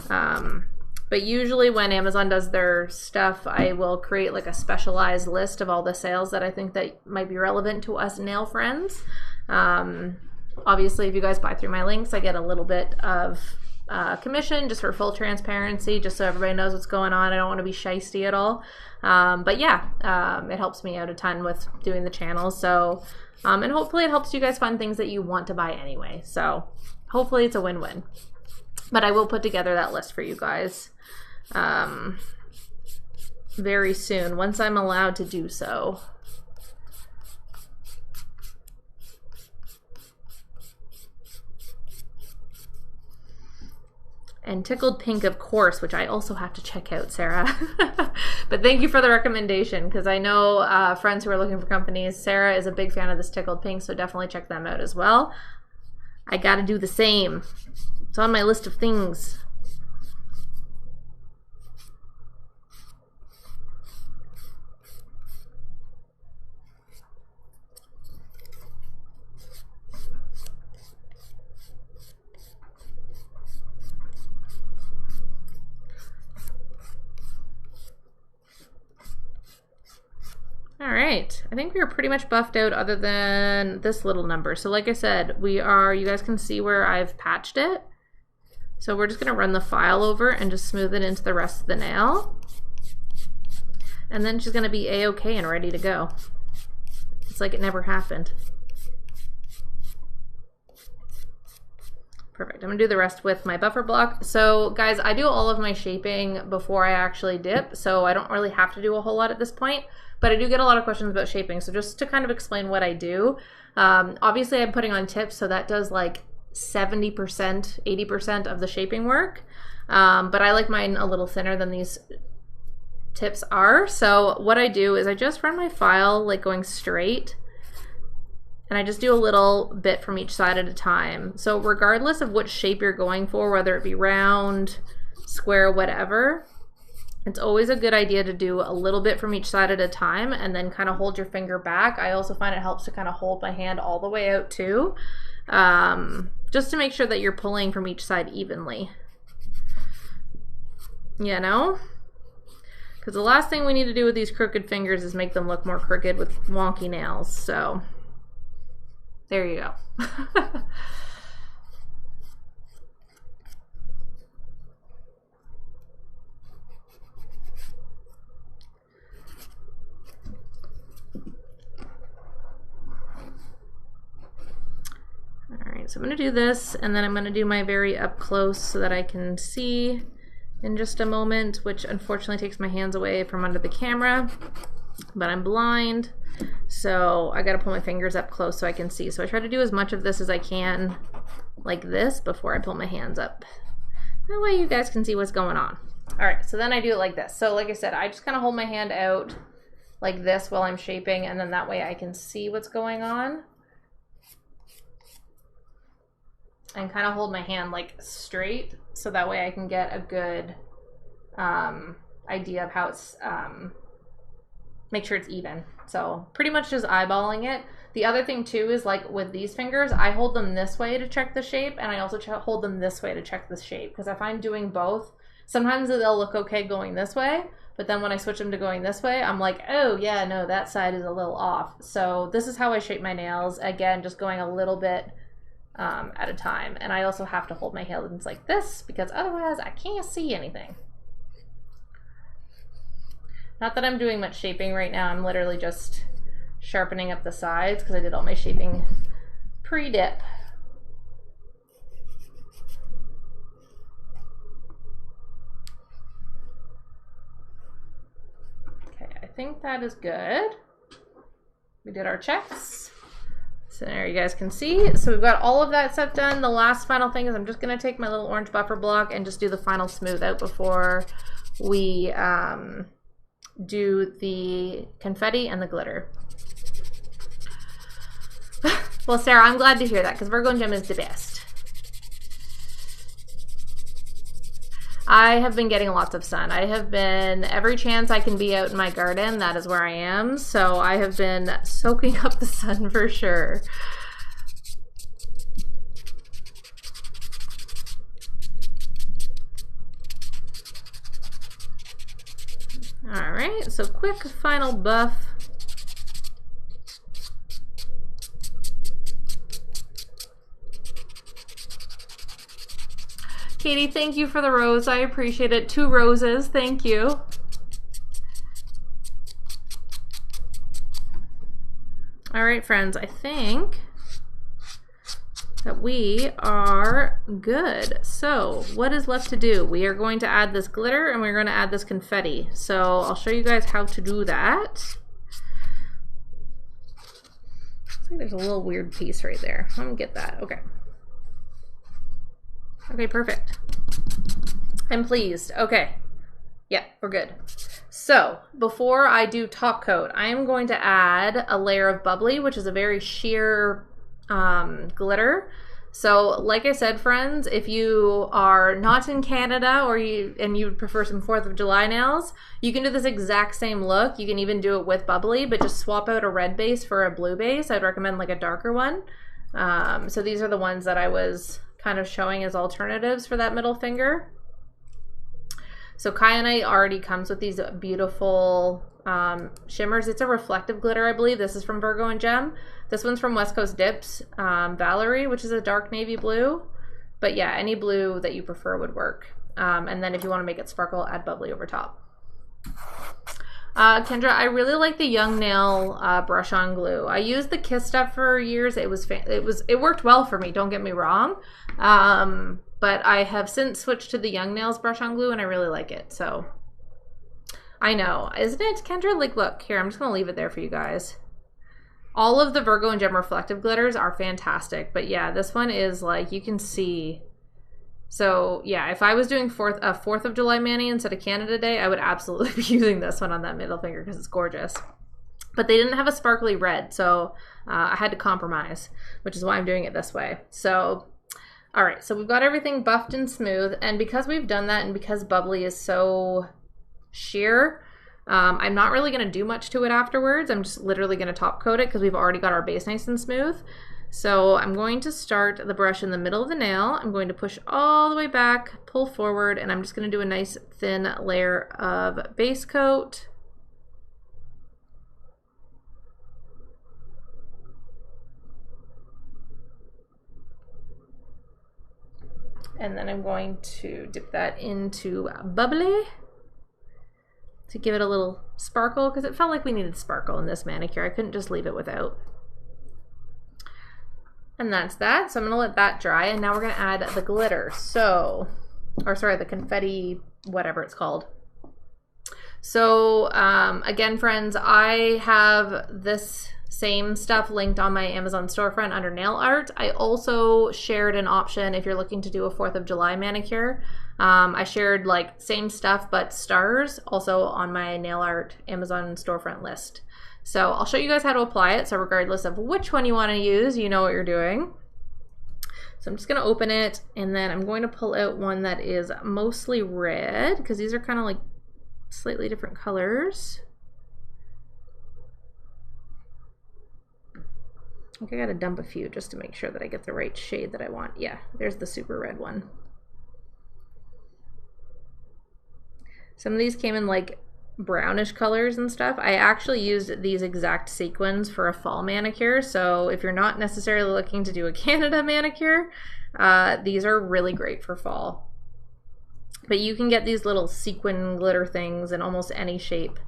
But usually when Amazon does their stuff, I will create like a specialized list of all the sales that I think that might be relevant to us nail friends. Obviously, if you guys buy through my links, I get a little bit of commission, just for full transparency, just so everybody knows what's going on. I don't want to be shysty at all. But yeah, it helps me out a ton with doing the channel. So, and hopefully it helps you guys find things that you want to buy anyway. So hopefully it's a win-win. But I will put together that list for you guys very soon, once I'm allowed to do so. And Tickled Pink, of course, which I also have to check out, Sarah. But thank you for the recommendation, because I know friends who are looking for companies. Sarah is a big fan of this Tickled Pink, so definitely check them out as well. I gotta do the same. It's on my list of things. All right, I think we are pretty much buffed out other than this little number. So like I said, we are, you guys can see where I've patched it. So we're just gonna run the file over and just smooth it into the rest of the nail. And then she's gonna be a-okay and ready to go. It's like it never happened. Perfect, I'm gonna do the rest with my buffer block. So guys, I do all of my shaping before I actually dip, so I don't really have to do a whole lot at this point. But I do get a lot of questions about shaping, so just to kind of explain what I do. Obviously I'm putting on tips, so that does like 70%, 80% of the shaping work. But I like mine a little thinner than these tips are. So what I do is I just run my file like going straight, and I just do a little bit from each side at a time. So regardless of which shape you're going for, whether it be round, square, whatever, it's always a good idea to do a little bit from each side at a time and then kind of hold your finger back. I also find it helps to kind of hold my hand all the way out too, just to make sure that you're pulling from each side evenly, you know? Because the last thing we need to do with these crooked fingers is make them look more crooked with wonky nails. So there you go. so I'm going to do this, and then I'm going to do my very up close so that I can see in just a moment, which unfortunately takes my hands away from under the camera, but I'm blind, so I got to pull my fingers up close so I can see. So I try to do as much of this as I can like this before I pull my hands up. That way you guys can see what's going on. All right, so then I do it like this. So like I said, I just kind of hold my hand out like this while I'm shaping, and then that way I can see what's going on. And kind of hold my hand like straight, so that way I can get a good idea of how it's, make sure it's even. So pretty much just eyeballing it. The other thing too is, like with these fingers, I hold them this way to check the shape, and I also hold them this way to check the shape, because if I'm doing both, sometimes they'll look okay going this way, but then when I switch them to going this way, I'm like, oh yeah, no, that side is a little off. So this is how I shape my nails. Again, just going a little bit at a time. And I also have to hold my hands like this, because otherwise I can't see anything. Not that I'm doing much shaping right now. I'm literally just sharpening up the sides because I did all my shaping pre-dip. Okay, I think that is good. We did our checks. So there you guys can see. So we've got all of that stuff done. The last final thing is I'm just gonna take my little orange buffer block and just do the final smooth out before we do the confetti and the glitter. Well, Sarah, I'm glad to hear that, because Virgo and Gem is the best. I have been getting lots of sun. I have been, every chance I can be out in my garden, that is where I am. So I have been soaking up the sun for sure. All right, so quick final buff. Katie, thank you for the rose. I appreciate it. 2 roses. Thank you. All right, friends. I think that we are good. So what is left to do? We are going to add this glitter, and we're going to add this confetti. So I'll show you guys how to do that. Looks like there's a little weird piece right there. Let me get that. Okay. Okay, perfect. I'm pleased. Okay. Yeah, we're good. So before I do top coat, I am going to add a layer of bubbly, which is a very sheer glitter. So like I said, friends, if you are not in Canada or you would prefer some 4th of July nails, you can do this exact same look. You can even do it with bubbly, but just swap out a red base for a blue base. I'd recommend like a darker one. So these are the ones that I was kind of showing as alternatives for that middle finger. So Kyanite already comes with these beautiful shimmers. It's a reflective glitter, I believe. This is from Virgo and Gem. This one's from West Coast Dips, Valerie, which is a dark navy blue. But yeah, any blue that you prefer would work. And then if you want to make it sparkle, add bubbly over top. Kendra, I really like the Young Nail brush on glue. I used the Kiss stuff for years. It worked well for me, don't get me wrong. But I have since switched to the Young Nails brush on glue, and I really like it. So I know, isn't it, Kendra? Like, look here, I'm just gonna leave it there for you guys. All of the Virgo and Gem reflective glitters are fantastic, but yeah, this one is like, you can see. So yeah, if I was doing 4th of July mani instead of Canada Day, I would absolutely be using this one on that middle finger because it's gorgeous. But they didn't have a sparkly red, so I had to compromise, which is why I'm doing it this way. So, all right, so we've got everything buffed and smooth, and because we've done that and because bubbly is so sheer, I'm not really gonna do much to it afterwards. I'm just literally gonna top coat it because we've already got our base nice and smooth. So I'm going to start the brush in the middle of the nail. I'm going to push all the way back, pull forward, and I'm just going to do a nice thin layer of base coat. And then I'm going to dip that into bubbly to give it a little sparkle, because it felt like we needed sparkle in this manicure. I couldn't just leave it without. And that's that. So I'm gonna let that dry, and now we're gonna add the glitter. So, or sorry, the confetti, whatever it's called. So again, friends, I have this same stuff linked on my Amazon storefront under nail art. I also shared an option if you're looking to do a 4th of July manicure. I shared like same stuff but stars also on my nail art Amazon storefront list. So I'll show you guys how to apply it. So regardless of which one you want to use, you know what you're doing. So I'm just going to open it, and then I'm going to pull out one that is mostly red, because these are kind of like slightly different colors. I think I got to dump a few just to make sure that I get the right shade that I want. Yeah, there's the super red one. Some of these came in like brownish colors and stuff. I actually used these exact sequins for a fall manicure, so if you're not necessarily looking to do a Canada manicure, these are really great for fall. But you can get these little sequin glitter things in almost any shape,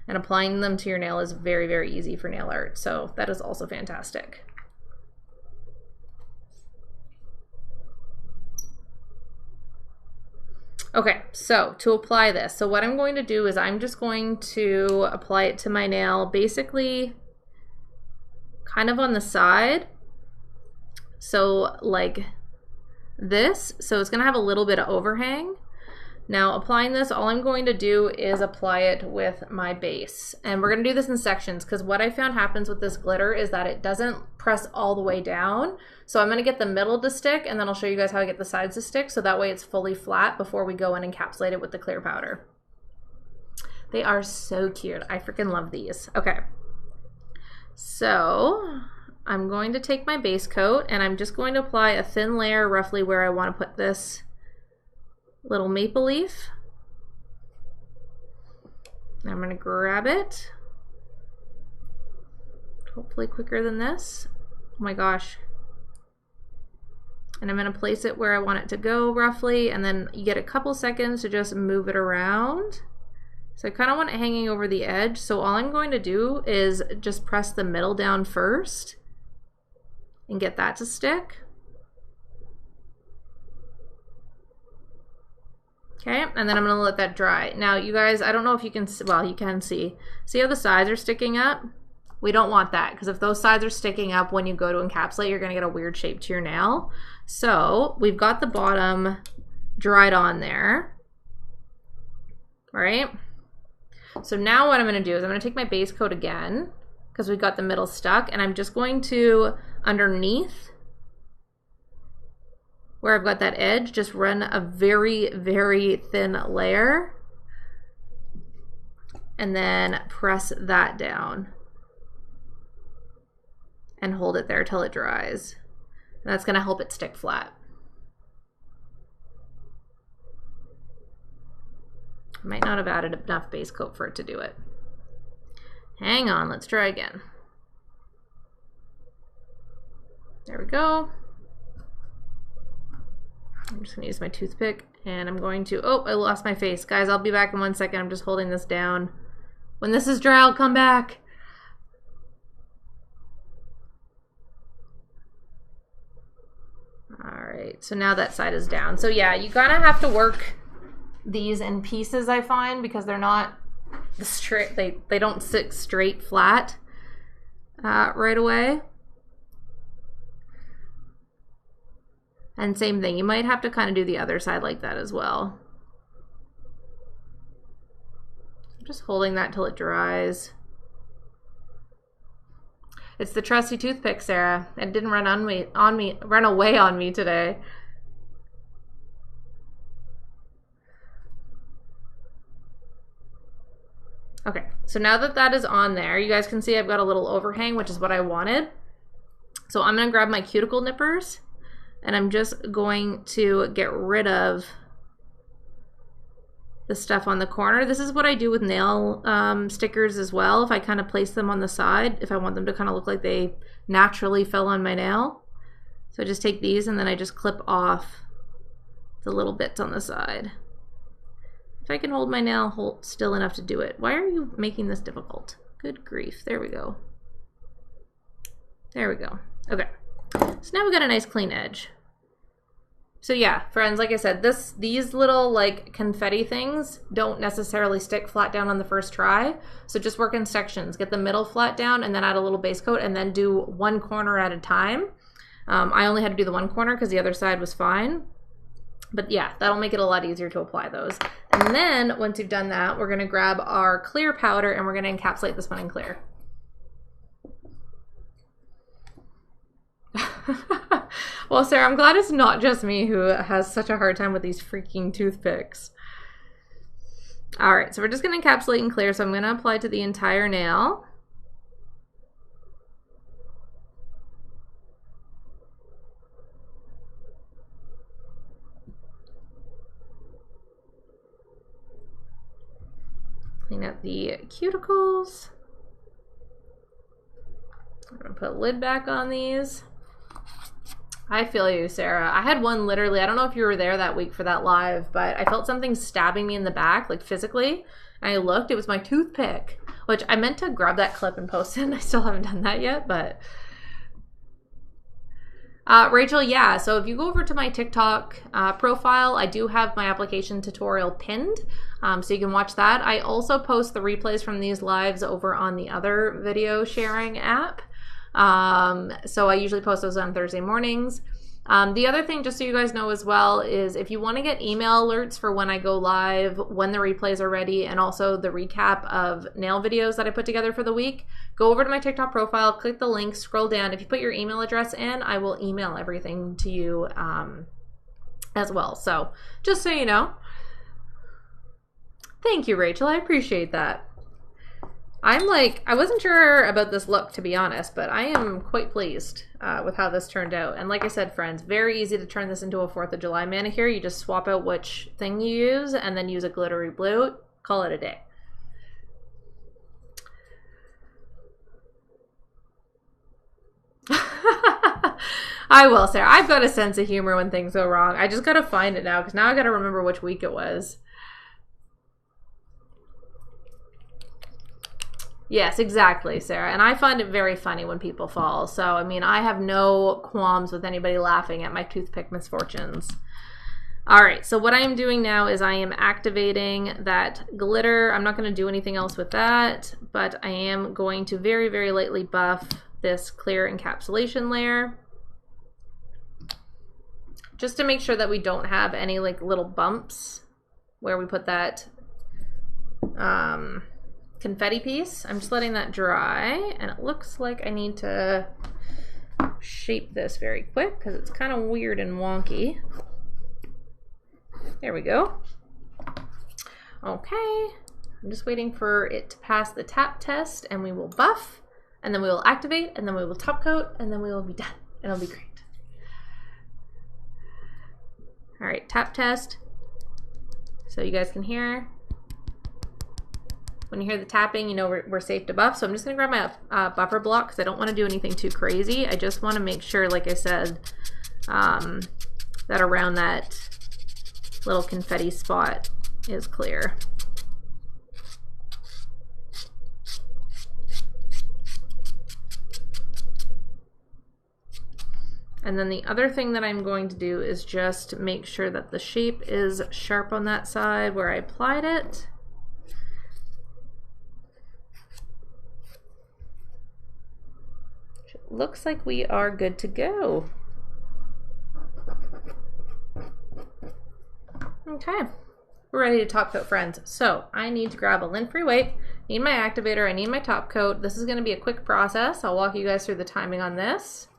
and applying them to your nail is very, very easy for nail art, so that is also fantastic. Okay, so to apply this, so what I'm going to do is I'm just going to apply it to my nail, basically kind of on the side. So like this, so it's gonna have a little bit of overhang. Now applying this, all I'm going to do is apply it with my base. And we're gonna do this in sections, because what I found happens with this glitter is that it doesn't press all the way down. So I'm gonna get the middle to stick, and then I'll show you guys how I get the sides to stick, so that way it's fully flat before we go and encapsulate it with the clear powder. They are so cute. I freaking love these. Okay. So I'm going to take my base coat, and I'm just going to apply a thin layer roughly where I wanna put this little maple leaf. I'm going to grab it, hopefully quicker than this. Oh my gosh. And I'm going to place it where I want it to go roughly, and then you get a couple seconds to just move it around. So I kind of want it hanging over the edge, so all I'm going to do is just press the middle down first and get that to stick. Okay, and then I'm gonna let that dry. Now you guys, I don't know if you can, well, you can see how the sides are sticking up? We don't want that, because if those sides are sticking up when you go to encapsulate, you're gonna get a weird shape to your nail. So we've got the bottom dried on there, right? So now what I'm gonna do is I'm gonna take my base coat again, because we've got the middle stuck, and I'm just going to, underneath where I've got that edge, just run a very, very thin layer, and then press that down and hold it there till it dries. And that's gonna help it stick flat. I might not have added enough base coat for it to do it. Hang on, let's try again. There we go. I'm just gonna use my toothpick, and I'm going to, oh, I lost my face. Guys, I'll be back in 1 second. I'm just holding this down. When this is dry, I'll come back. All right, so now that side is down. So yeah, you kind of have to work these in pieces, I find, because they're not straight, they don't sit straight flat right away. And same thing, you might have to kind of do the other side like that as well. I'm just holding that till it dries. It's the trusty toothpick, Sarah. It didn't run away on me today. Okay, so now that that is on there, you guys can see I've got a little overhang, which is what I wanted. So I'm gonna grab my cuticle nippers, and I'm just going to get rid of the stuff on the corner. This is what I do with nail stickers as well. If I kind of place them on the side, if I want them to kind of look like they naturally fell on my nail. So I just take these, and then I just clip off the little bits on the side. If I can hold my nail still enough to do it. Why are you making this difficult? Good grief. There we go. There we go. Okay. So now we got a nice clean edge. So yeah, friends, like I said, these little like confetti things don't necessarily stick flat down on the first try. So just work in sections, get the middle flat down and then add a little base coat and then do one corner at a time. I only had to do the one corner because the other side was fine. But yeah, that'll make it a lot easier to apply those. And then once you've done that, we're gonna grab our clear powder and we're gonna encapsulate this one in clear. Well, Sarah, I'm glad it's not just me who has such a hard time with these freaking toothpicks. All right, so we're just going to encapsulate in clear. So I'm going to apply to the entire nail. Clean up the cuticles. I'm going to put a lid back on these. I feel you, Sarah. I had one literally, I don't know if you were there that week for that live, but I felt something stabbing me in the back, like physically. And I looked, it was my toothpick, which I meant to grab that clip and post it. And I still haven't done that yet, but. Rachel, yeah, so if you go over to my TikTok profile, I do have my application tutorial pinned, so you can watch that. I also post the replays from these lives over on the other video sharing app. So I usually post those on Thursday mornings. The other thing, just so you guys know as well, is if you want to get email alerts for when I go live, when the replays are ready, and also the recap of nail videos that I put together for the week, go over to my TikTok profile, click the link, scroll down. If you put your email address in, I will email everything to you as well. So just so you know. Thank you, Rachel. I appreciate that. I wasn't sure about this look, to be honest, but I am quite pleased with how this turned out. And like I said, friends, very easy to turn this into a 4th of July manicure. You just swap out which thing you use and then use a glittery blue. Call it a day. I will, Sarah. I've got a sense of humor when things go wrong. I just got to find it now because now I got to remember which week it was. Yes, exactly, Sarah. And I find it very funny when people fall. So, I mean, I have no qualms with anybody laughing at my toothpick misfortunes. All right, so what I am doing now is I am activating that glitter. I'm not going to do anything else with that, but I am going to very, very lightly buff this clear encapsulation layer, just to make sure that we don't have any like little bumps where we put that confetti piece. I'm just letting that dry, and it looks like I need to shape this very quick because it's kind of weird and wonky. There we go. Okay, I'm just waiting for it to pass the tap test, and we will buff, and then we will activate, and then we will top coat, and then we will be done. It'll be great. All right, tap test, so you guys can hear. When you hear the tapping, you know we're safe to buff. So I'm just gonna grab my buffer block because I don't want to do anything too crazy. I just want to make sure, like I said, that around that little confetti spot is clear. And then the other thing that I'm going to do is just make sure that the shape is sharp on that side where I applied it. Looks like we are good to go. Okay, we're ready to top coat, friends. So I need to grab a lint-free wipe, need my activator, I need my top coat. This is going to be a quick process. I'll walk you guys through the timing on this.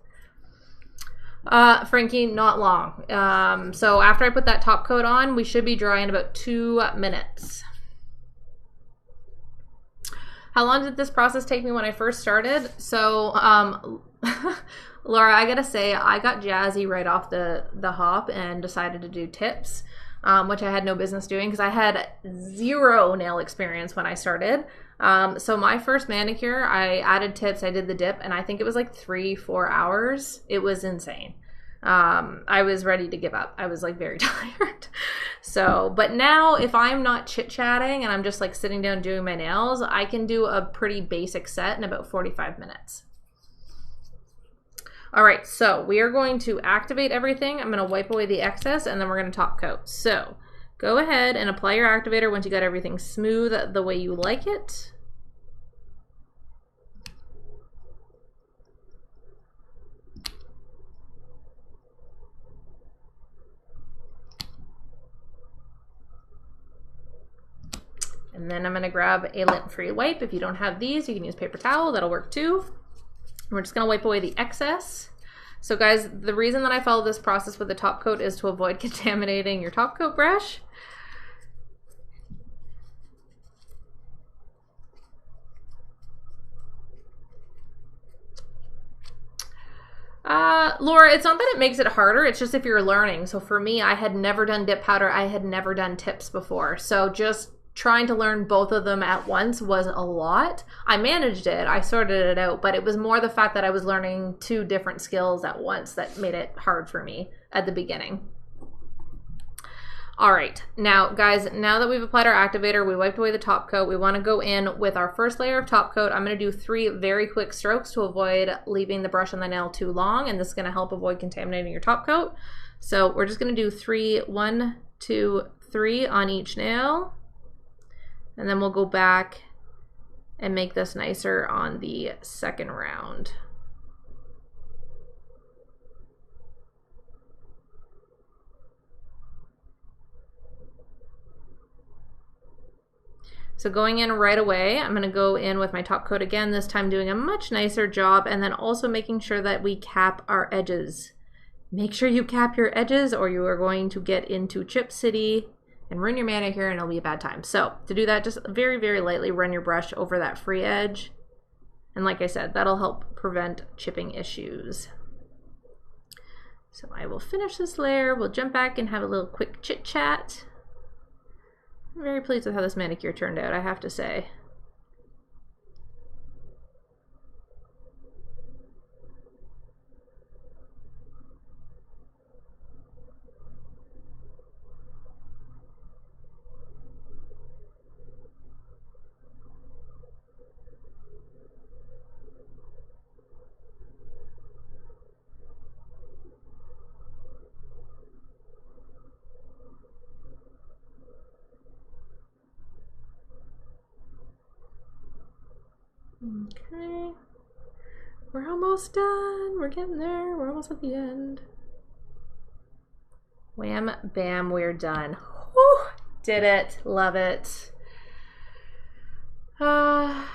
Frankie, not long. So after I put that top coat on, we should be dry in about 2 minutes. How long did this process take me when I first started? So, Laura, I gotta say, I got jazzy right off the hop and decided to do tips, which I had no business doing because I had 0 nail experience when I started. So my first manicure, I added tips, I did the dip, and I think it was like 3-4 hours. It was insane. I was ready to give up. I was like very tired. So, but now if I'm not chit-chatting and I'm just like sitting down doing my nails, I can do a pretty basic set in about 45 minutes. All right, so we are going to activate everything. I'm going to wipe away the excess, and then we're going to top coat. So go ahead and apply your activator once you got everything smooth the way you like it. And then I'm going to grab a lint-free wipe. If you don't have these, you can use paper towel. That'll work too. We're just going to wipe away the excess. So guys, the reason that I follow this process with the top coat is to avoid contaminating your top coat brush. Laura, it's not that it makes it harder, it's just if you're learning. So for me, I had never done dip powder, I had never done tips before. So just trying to learn both of them at once was a lot. I managed it, I sorted it out, but it was more the fact that I was learning two different skills at once that made it hard for me at the beginning. All right, now guys, now that we've applied our activator, we wiped away the top coat, we want to go in with our first layer of top coat. I'm going to do 3 very quick strokes to avoid leaving the brush on the nail too long, and this is going to help avoid contaminating your top coat. So we're just going to do 1, 2, 3 on each nail, and then we'll go back and make this nicer on the second round. So going in right away, I'm going to go in with my top coat again, this time doing a much nicer job, and then also making sure that we cap our edges. Make sure you cap your edges or you are going to get into Chip City and ruin your manicure and it'll be a bad time. So to do that, just very, very lightly run your brush over that free edge. And like I said, that'll help prevent chipping issues. So I will finish this layer, we'll jump back and have a little quick chit chat. I'm very pleased with how this manicure turned out, I have to say. Okay, we're almost done. We're getting there. We're almost at the end. Wham, bam, we're done. Whew, did it. Love it. Oh,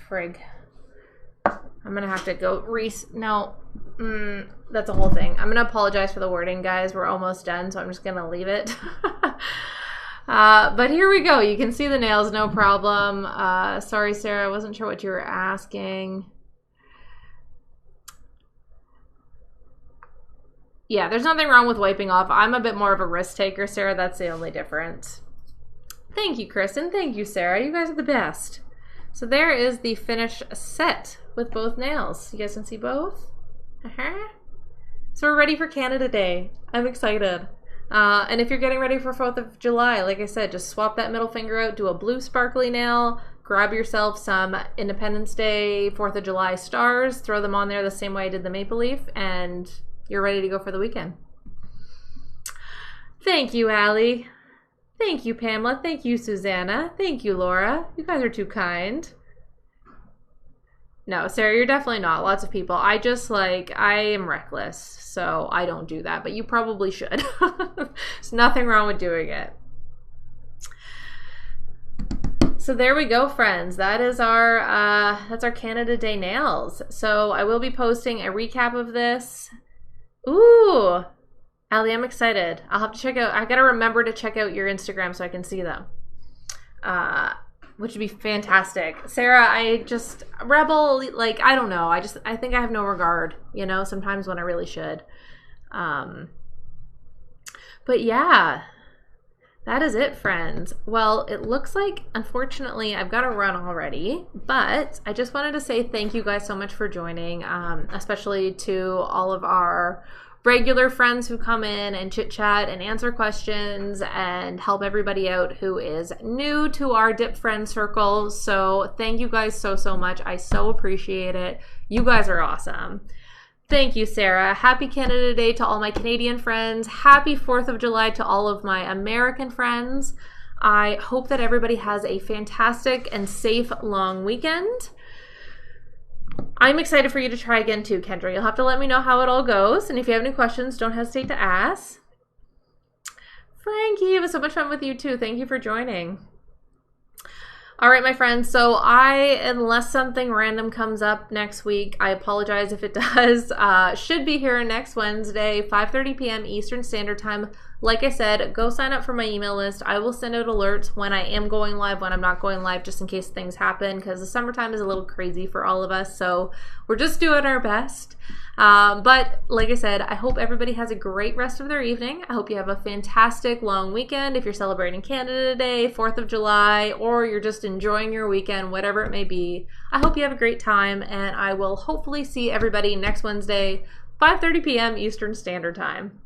frig. I'm gonna have to go no. That's a whole thing. I'm gonna apologize for the wording, guys. We're almost done, so I'm just gonna leave it. But here we go. You can see the nails, no problem. Sorry, Sarah, I wasn't sure what you were asking. Yeah, there's nothing wrong with wiping off. I'm a bit more of a risk taker, Sarah. That's the only difference. Thank you, Kristen. Thank you, Sarah. You guys are the best. So there is the finished set with both nails. You guys can see both? So we're ready for Canada Day. I'm excited. And if you're getting ready for 4th of July, like I said, just swap that middle finger out, do a blue sparkly nail, grab yourself some Independence Day, 4th of July stars, throw them on there the same way I did the maple leaf, and you're ready to go for the weekend. Thank you, Allie. Thank you, Pamela. Thank you, Susanna. Thank you, Laura. You guys are too kind. No, Sarah, you're definitely not. Lots of people. I am reckless, so I don't do that, but you probably should. There's nothing wrong with doing it. So there we go, friends. That is that's our Canada Day nails. So I will be posting a recap of this. Ooh, Allie, I'm excited. I'll have to check out, I gotta remember to check out your Instagram so I can see them. Which would be fantastic. Sarah, I just, rebel, like, I don't know. I think I have no regard, you know, sometimes when I really should. But yeah, that is it, friends. Well, it looks like, unfortunately, I've got to run already, but I just wanted to say thank you guys so much for joining, especially to all of our regular friends who come in and chit chat and answer questions and help everybody out who is new to our dip friend circle. So thank you guys so, so much. I so appreciate it. You guys are awesome. Thank you, Sarah. Happy Canada Day to all my Canadian friends. Happy 4th of July to all of my American friends. I hope that everybody has a fantastic and safe long weekend. I'm excited for you to try again too, Kendra. You'll have to let me know how it all goes. And if you have any questions, don't hesitate to ask. Frankie, it was so much fun with you too. Thank you for joining. All right, my friends, so unless something random comes up next week, I apologize if it does, should be here next Wednesday, 5:30 p.m. Eastern Standard Time. Like I said, go sign up for my email list. I will send out alerts when I am going live, when I'm not going live, just in case things happen, because the summertime is a little crazy for all of us, so we're just doing our best. But like I said, I hope everybody has a great rest of their evening. I hope you have a fantastic long weekend. If you're celebrating Canada Day, 4th of July, or you're just enjoying your weekend, whatever it may be, I hope you have a great time, and I will hopefully see everybody next Wednesday, 5:30 p.m. Eastern Standard Time.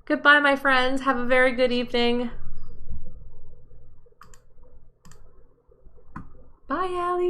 Goodbye, my friends. Have a very good evening. Bye, Allie.